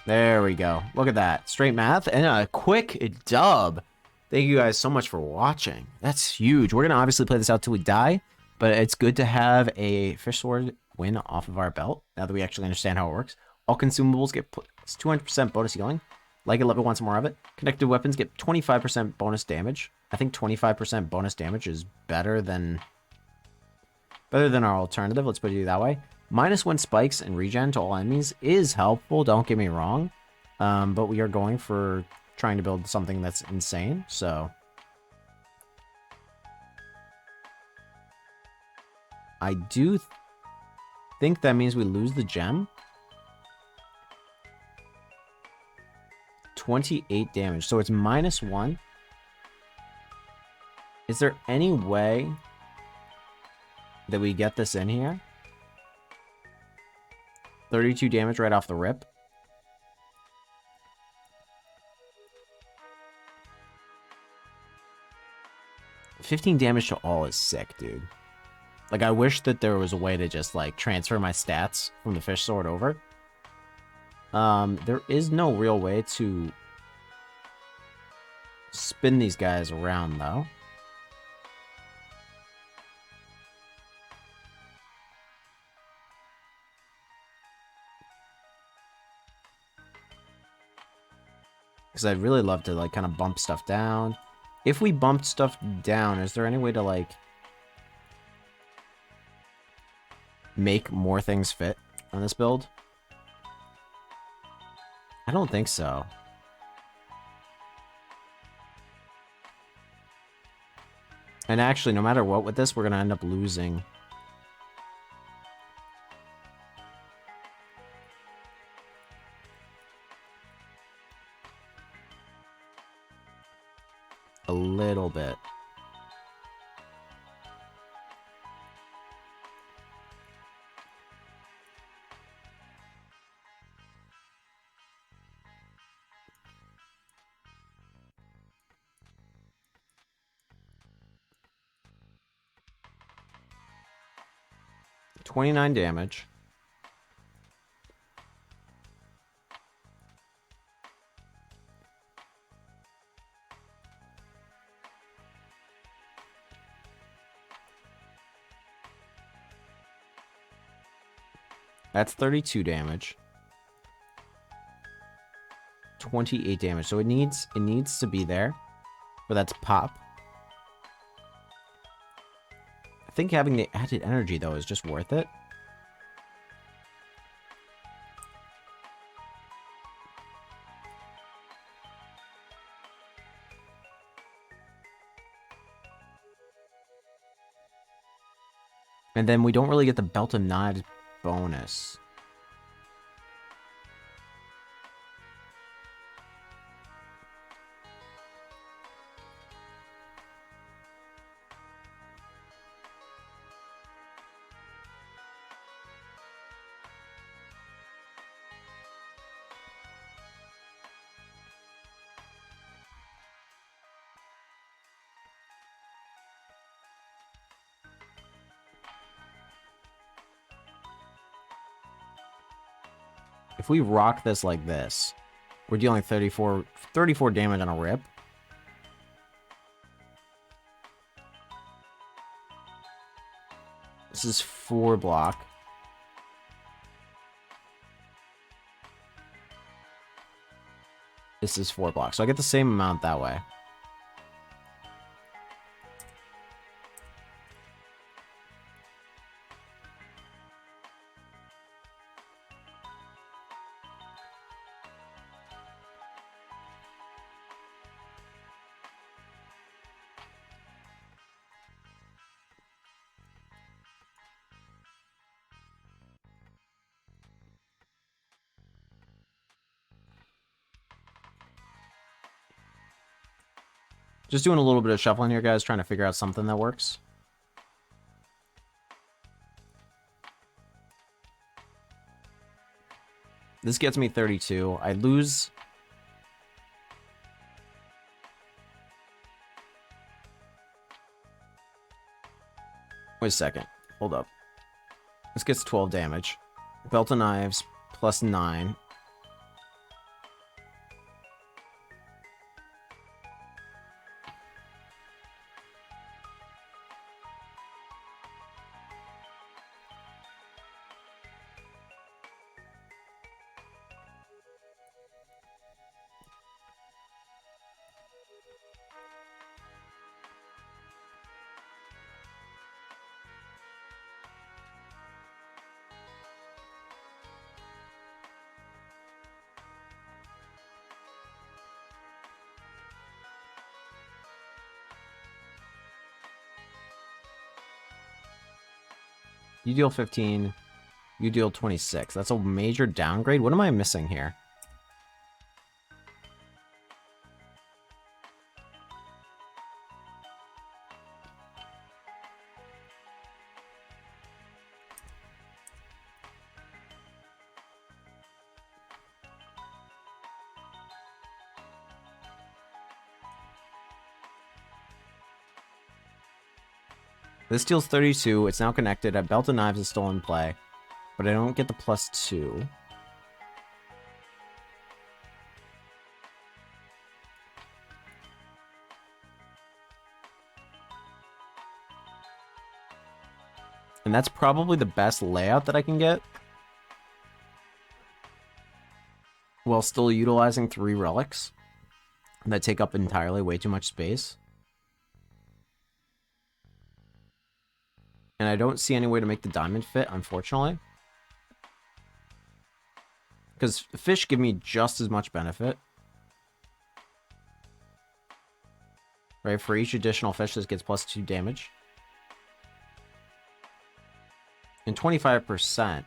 There we go. Look at that. Straight math and a quick dub. Thank you guys so much for watching. That's huge. We're going to obviously play this out till we die, but it's good to have a fish sword win off of our belt now that we actually understand how it works. All consumables get 200% bonus healing. Like it, love it, want some more of it. Connected weapons get 25% bonus damage. I think 25% bonus damage is better than our alternative. Let's put it that way. -1 spikes and regen to all enemies is helpful, don't get me wrong. But we are going for trying to build something that's insane, so... I do think that means we lose the gem. 28 damage, so it's -1. Is there any way that we get this in here? 32 damage right off the rip. $15 damage to all is sick, dude. Like, I wish that there was a way to just, like, transfer my stats from the fish sword over. There is no real way to spin these guys around, though. Because I'd really love to, like, kind of bump stuff down. If we bumped stuff down, is there any way to, like, make more things fit on this build? I don't think so. And actually, no matter what with this, we're going to end up losing. A little bit. $29 damage. That's 32 damage. 28 damage. So it needs to be there for that to pop. I think having the added energy, though, is just worth it. And then we don't really get the Belt of Knives bonus. If we rock this like this, we're dealing 34 damage on a rip. This is 4 block. This is 4 block. So I get the same amount that way. Just doing a little bit of shuffling here, guys, trying to figure out something that works. This gets me 32. I lose... Wait a second. Hold up. This gets 12 damage. Belt of Knives, plus 9. You deal 15. You deal 26. That's a major downgrade. What am I missing here? This deals 32. It's now connected. A Belt of Knives is still in play. But I don't get the plus 2. And that's probably the best layout that I can get, while still utilizing 3 relics that take up entirely way too much space. And I don't see any way to make the diamond fit, unfortunately. Because fish give me just as much benefit. Right, for each additional fish, this gets plus 2 damage. And 25%.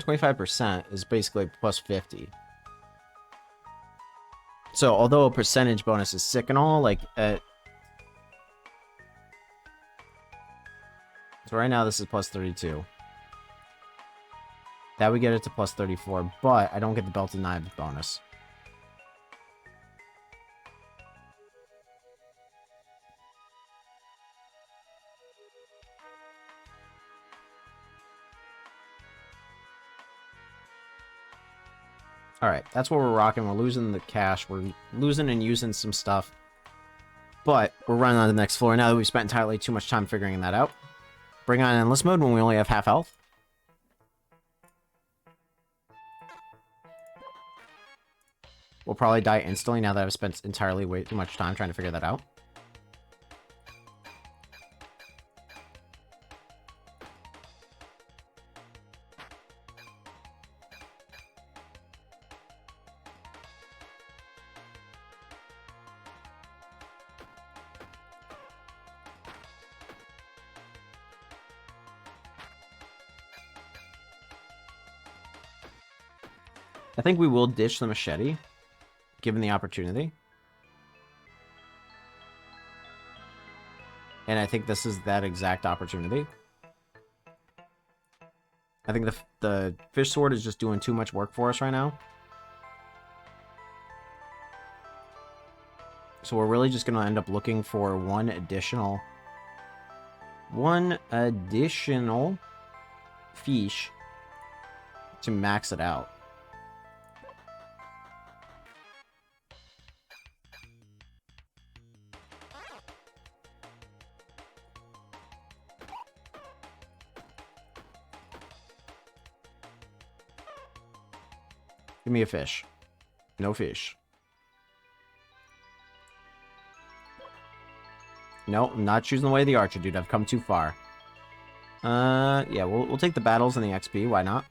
25% is basically plus 50. So, although a percentage bonus is sick and all, like, so right now this is plus 32. That would get it to plus 34, but I don't get the belted knives bonus. Alright, that's what we're rocking. We're losing the cash. We're losing and using some stuff. But we're running on to the next floor now that we've spent entirely too much time figuring that out. Bring on endless mode when we only have half health. We'll probably die instantly now that I've spent entirely way too much time trying to figure that out. I think we will ditch the machete, given the opportunity. And I think this is that exact opportunity. I think the fish sword is just doing too much work for us right now. So we're really just going to end up looking for one additional fish to max it out. Give me a fish. No fish. No, I'm not choosing the way of the archer, dude. I've come too far. Yeah, we'll take the battles and the XP. Why not?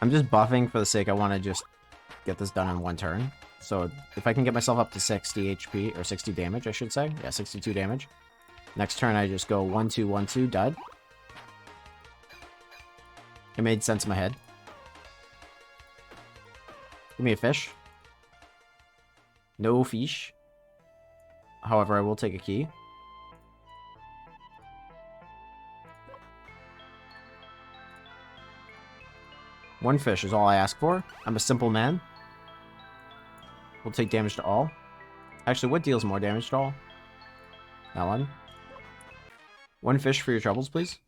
I'm just buffing for the sake I want to just get this done in one turn. So if I can get myself up to 60 HP, or 60 damage, I should say. Yeah, 62 damage. Next turn, I just go 1-2, 1-2, dud. It made sense in my head. Give me a fish. No fish. However, I will take a key. One fish is all I ask for. I'm a simple man. We'll take damage to all. Actually, what deals more damage to all? That one. One fish for your troubles, please.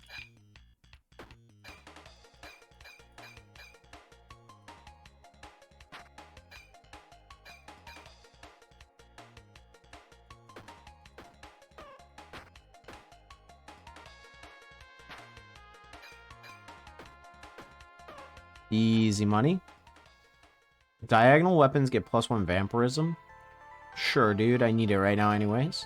Easy money. Diagonal weapons get +1 vampirism. Sure, dude. I need it right now anyways.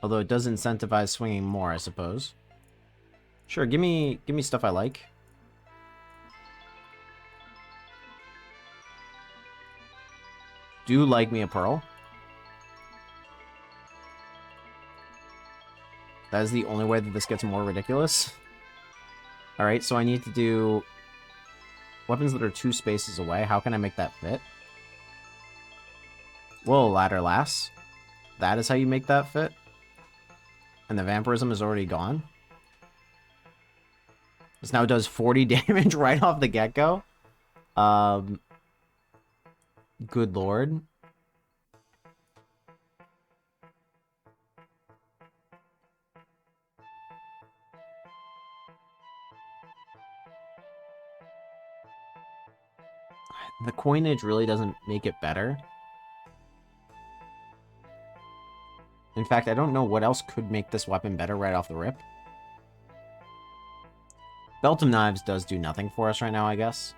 Although it does incentivize swinging more, I suppose. Sure, give me stuff I like. Do like me a pearl. That is the only way that this gets more ridiculous. Alright, so I need to do weapons that are 2 spaces away. How can I make that fit? Whoa, ladder lass. That is how you make that fit? And the vampirism is already gone. This now does 40 damage right off the get-go. Good lord. The coinage really doesn't make it better. In fact, I don't know what else could make this weapon better right off the rip. Belt of Knives does do nothing for us right now, I guess.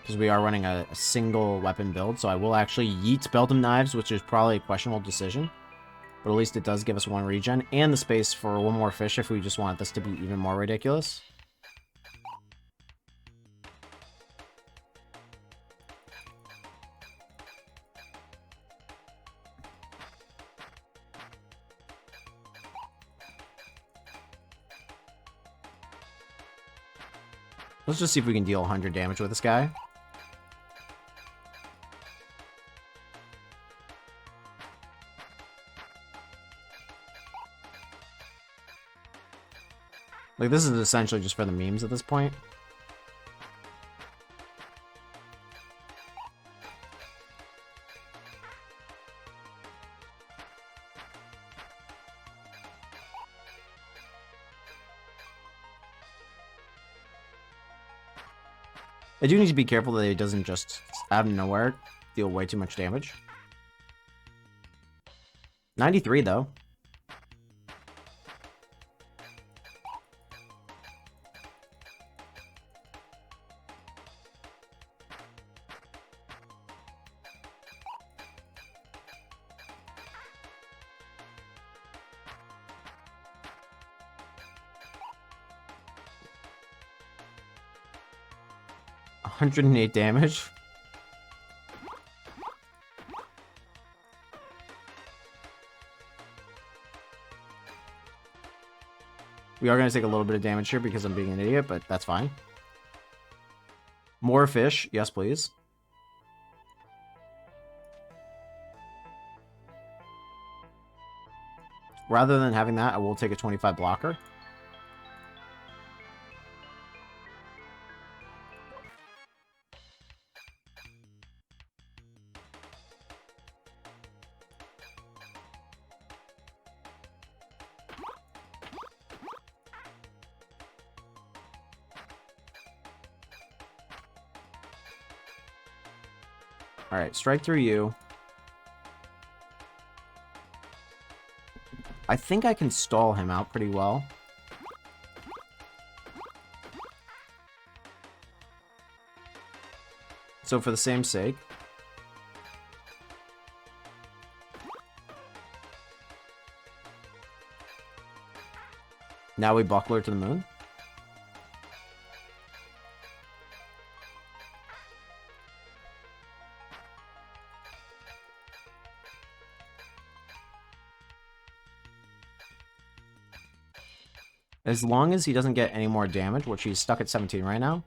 Because we are running a single weapon build, so I will actually yeet Belt of Knives, which is probably a questionable decision. But at least it does give us 1 regen, and the space for 1 more fish if we just want this to be even more ridiculous. Let's just see if we can deal 100 damage with this guy. Like, this is essentially just for the memes at this point. I do need to be careful that it doesn't just, out of nowhere, deal way too much damage. 93, though. $108 damage. We are going to take a little bit of damage here because I'm being an idiot, but that's fine. More fish. Yes, please. Rather than having that, I will take a 25 blocker. Alright, strike through you. I think I can stall him out pretty well. So for the same sake. Now we buckler to the moon. As long as he doesn't get any more damage, which he's stuck at 17 right now.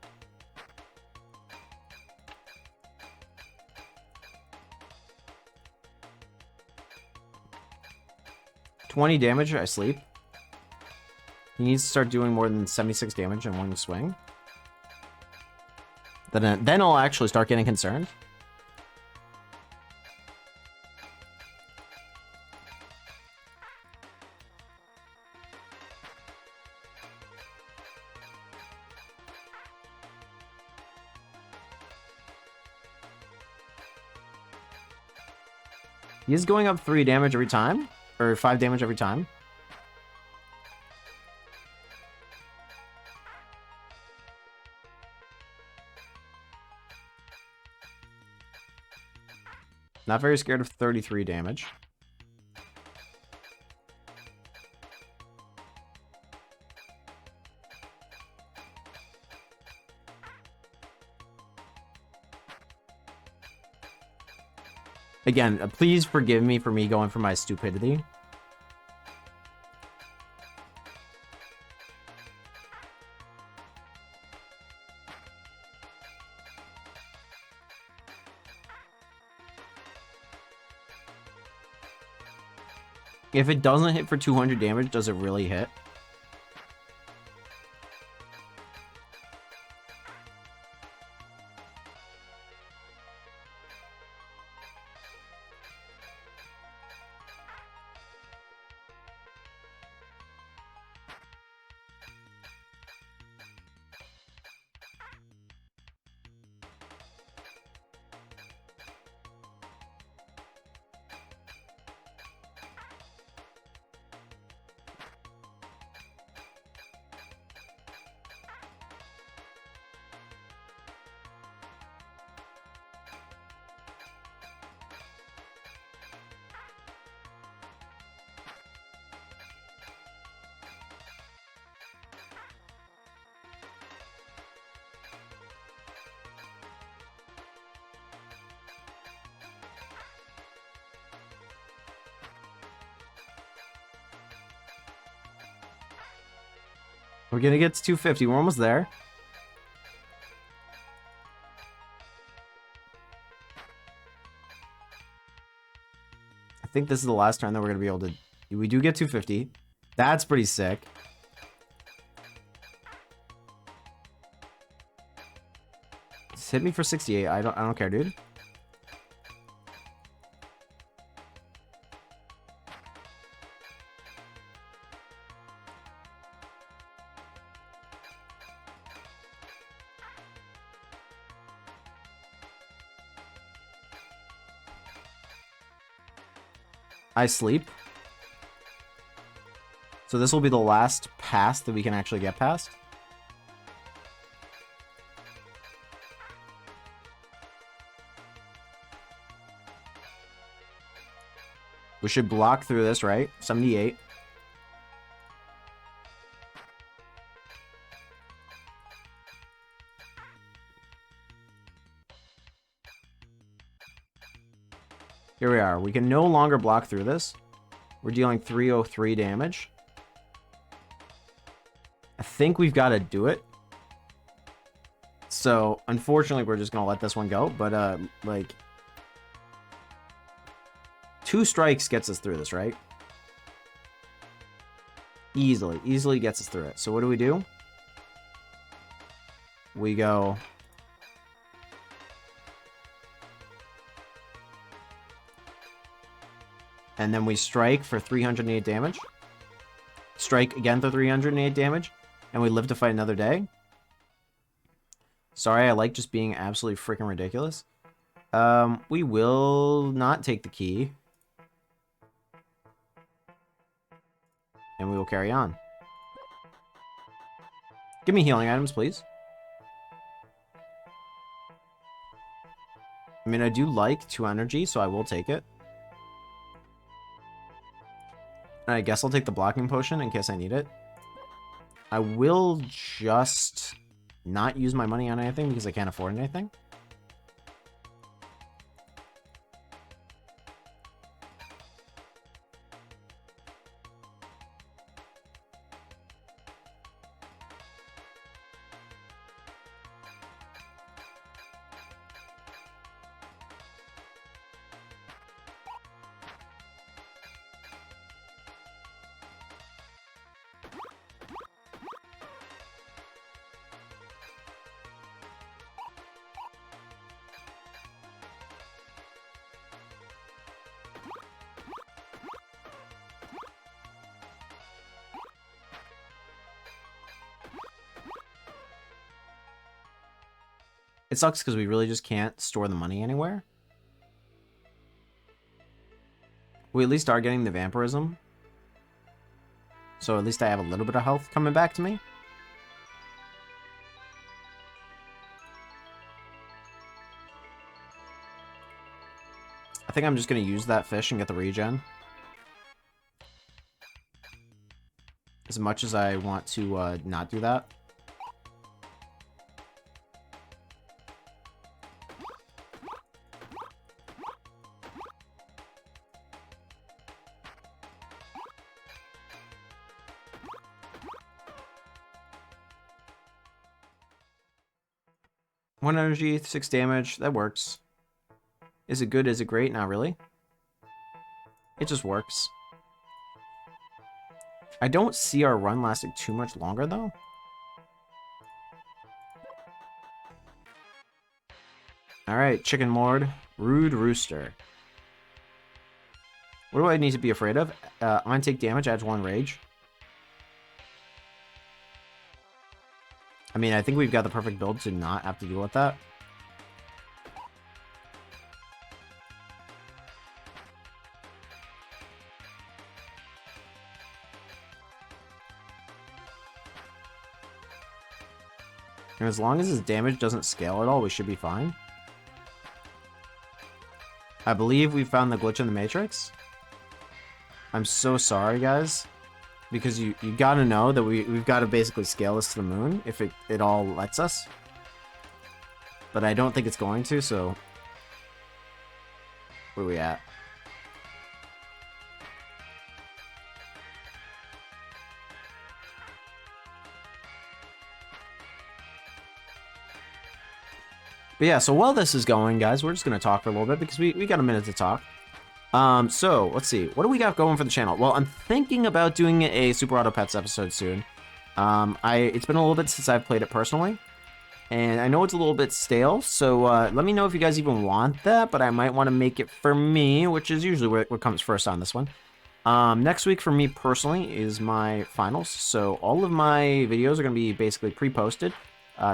$20 damage, I sleep. He needs to start doing more than 76 damage in one swing. Then I'll actually start getting concerned. He is going up 3 damage every time, or 5 damage every time. Not very scared of 33 damage. Again, please forgive me for going for my stupidity. If it doesn't hit for 200 damage, does it really hit? We're gonna get to 250. We're almost there. I think this is the last turn that we're gonna be able to... We do get 250. That's pretty sick. Just hit me for 68. I don't care, dude. I sleep. So this will be the last pass that we can actually get past. We should block through this, right? 78. Here we are. We can no longer block through this. We're dealing 303 damage. I think we've got to do it. So, unfortunately, we're just going to let this one go. But, like... 2 strikes gets us through this, right? Easily gets us through it. So, what do? We go... And then we strike for 308 damage. Strike again for 308 damage. And we live to fight another day. Sorry, I like just being absolutely freaking ridiculous. We will not take the key. And we will carry on. Give me healing items, please. I mean, I do like 2 energy, so I will take it. I guess I'll take the blocking potion in case I need it. I will just not use my money on anything because I can't afford anything. It sucks because we really just can't store the money anywhere. We at least are getting the vampirism. So at least I have a little bit of health coming back to me. I think I'm just going to use that fish and get the regen. As much as I want to not do that. One energy, 6 damage. That works. Is it good? Is it great? Not really. It just works. I don't see our run lasting too much longer, though. Alright, Chicken Lord. Rude Rooster. What do I need to be afraid of? On take damage, adds 1 rage. I mean, I think we've got the perfect build to not have to deal with that. And as long as his damage doesn't scale at all, we should be fine. I believe we found the glitch in the Matrix. I'm so sorry, guys. Because you gotta know that we've got to basically scale this to the moon if it all lets us. But I don't think it's going to, so... Where are we at? But yeah, so while this is going, guys, we're just going to talk for a little bit because we got a minute to talk. So, let's see. What do we got going for the channel? Well, I'm thinking about doing a Super Auto Pets episode soon. It's been a little bit since I've played it personally. And I know it's a little bit stale, so let me know if you guys even want that, but I might want to make it for me, which is usually what comes first on this one. Next week for me personally is my finals, so all of my videos are going to be basically pre-posted.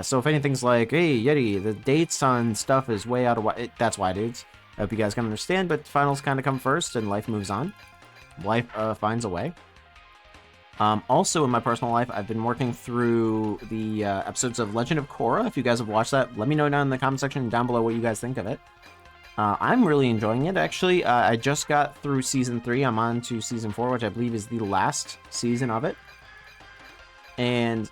So if anything's like, hey, Yeti, the dates on stuff is way out of that's why, dudes. I hope you guys can understand, but finals kind of come first and life moves on. Life finds a way. Also, in my personal life, I've been working through the episodes of Legend of Korra. If you guys have watched that, let me know down in the comment section down below what you guys think of it. I'm really enjoying it, actually. I just got through Season 3. I'm on to Season 4, which I believe is the last season of it. And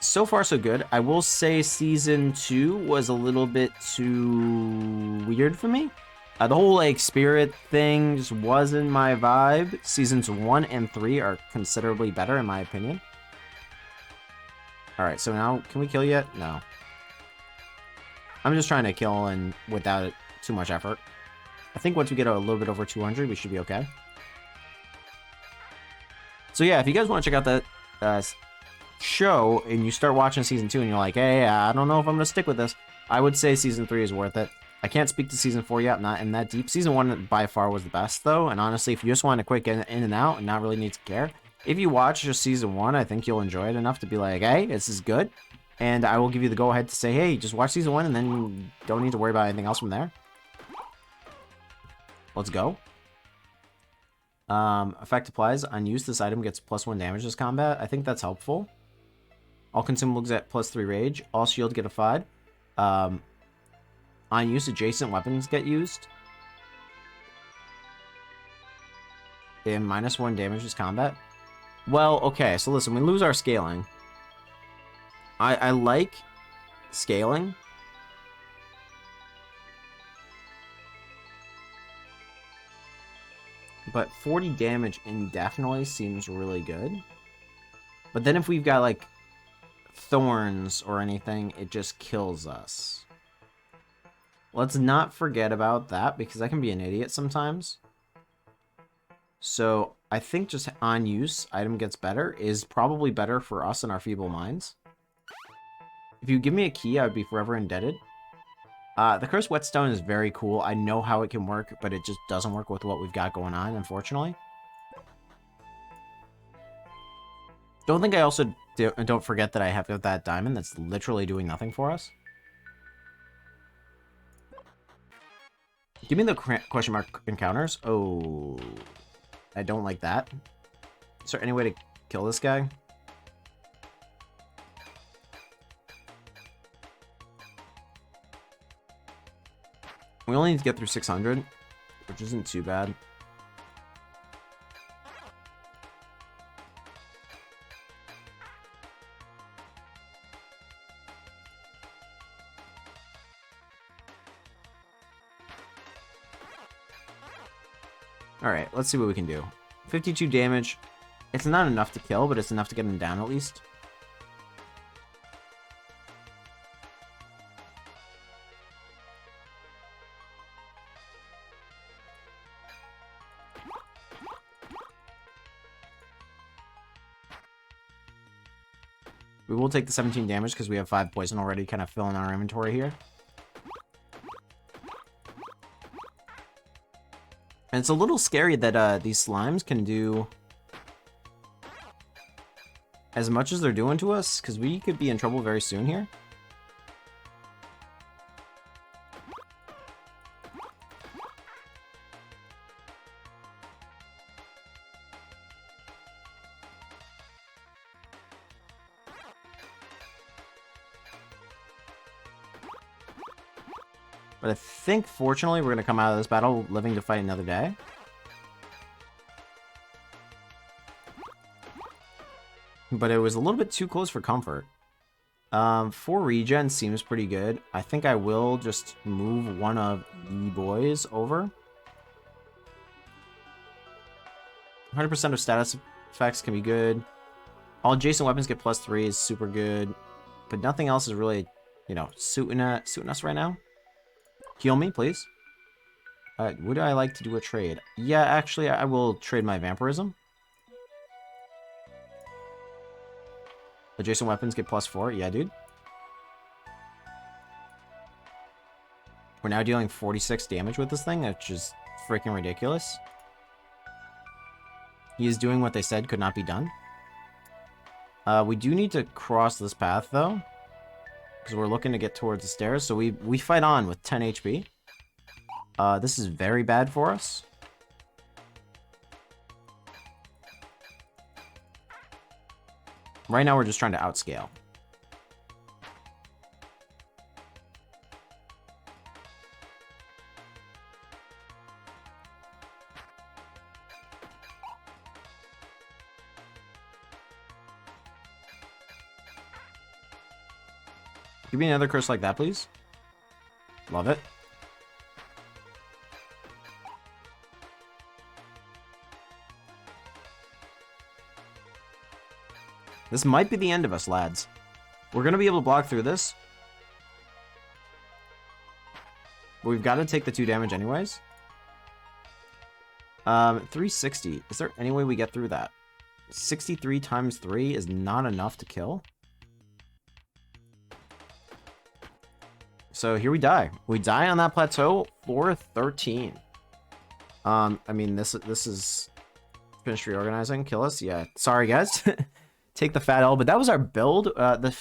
so far, so good. I will say Season 2 was a little bit too weird for me. The whole, like, spirit thing just wasn't my vibe. Seasons 1 and 3 are considerably better, in my opinion. Alright, so now, can we kill yet? No. I'm just trying to kill and without it too much effort. I think once we get a little bit over 200, we should be okay. So yeah, if you guys want to check out that show and you start watching Season 2 and you're like, hey, I don't know if I'm going to stick with this, I would say Season 3 is worth it. I can't speak to Season 4 yet, not in that deep. Season 1 by far was the best, though, and honestly, if you just want a quick in and out and not really need to care, if you watch just Season 1, I think you'll enjoy it enough to be like, hey, this is good, and I will give you the go-ahead to say, hey, just watch Season 1 and then you don't need to worry about anything else from there. Let's go. Effect applies. Unused, this item gets +1 damage this combat. I think that's helpful. All consumables get +3 rage. All shield get applied. Unused, adjacent weapons get used. And -1 damage this combat. Well, okay, so listen, we lose our scaling. I like scaling. But 40 damage indefinitely seems really good. But then if we've got, like, thorns or anything, it just kills us. Let's not forget about that, because I can be an idiot sometimes. So, I think just on use, item gets better, is probably better for us and our feeble minds. If you give me a key, I would be forever indebted. The Cursed Whetstone is very cool. I know how it can work, but it just doesn't work with what we've got going on, unfortunately. Don't forget that I have that diamond that's literally doing nothing for us. Give me the question mark encounters. Oh, I don't like that. Is there any way to kill this guy? We only need to get through 600, which isn't too bad. Alright, let's see what we can do. 52 damage. It's not enough to kill, but it's enough to get him down at least. We will take the 17 damage because we have 5 poison already kind of filling our inventory here. And it's a little scary that these slimes can do as much as they're doing to us, because we could be in trouble very soon here. But I think, fortunately, we're going to come out of this battle living to fight another day. But it was a little bit too close for comfort. 4 regen seems pretty good. I think I will just move one of the boys over. 100% of status effects can be good. All adjacent weapons get +3 is super good. But nothing else is really, you know, suiting us right now. Heal me, please. Would I like to do a trade? Yeah, actually, I will trade my vampirism. Adjacent weapons get +4. Yeah, dude. We're now dealing 46 damage with this thing, which is freaking ridiculous. He is doing what they said could not be done. We do need to cross this path, though, because we're looking to get towards the stairs. So we fight on with 10 HP. This is very bad for us. Right now, we're just trying to outscale. Give me another curse like that, please. Love it. This might be the end of us, lads. We're going to be able to block through this. But we've got to take the 2 damage anyways. 360. Is there any way we get through that? 63 times 3 is not enough to kill. So here we die. We die on that plateau for 13. I mean, this is... Finish reorganizing. Kill us. Yeah. Sorry, guys. Take the fat L, but that was our build. The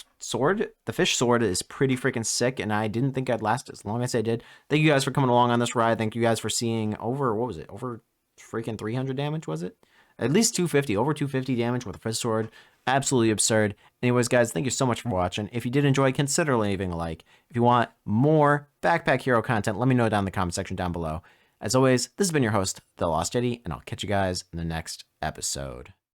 fish sword is pretty freaking sick, and I didn't think I'd last as long as I did. Thank you guys for coming along on this ride. Thank you guys for seeing over, what was it? Over freaking 300 damage, was it? At least 250, over 250 damage with a fish sword. Absolutely absurd. Anyways, guys, thank you so much for watching. If you did enjoy, consider leaving a like. If you want more Backpack Hero content, let me know down in the comment section down below. As always, this has been your host, TheLostYeti, and I'll catch you guys in the next episode.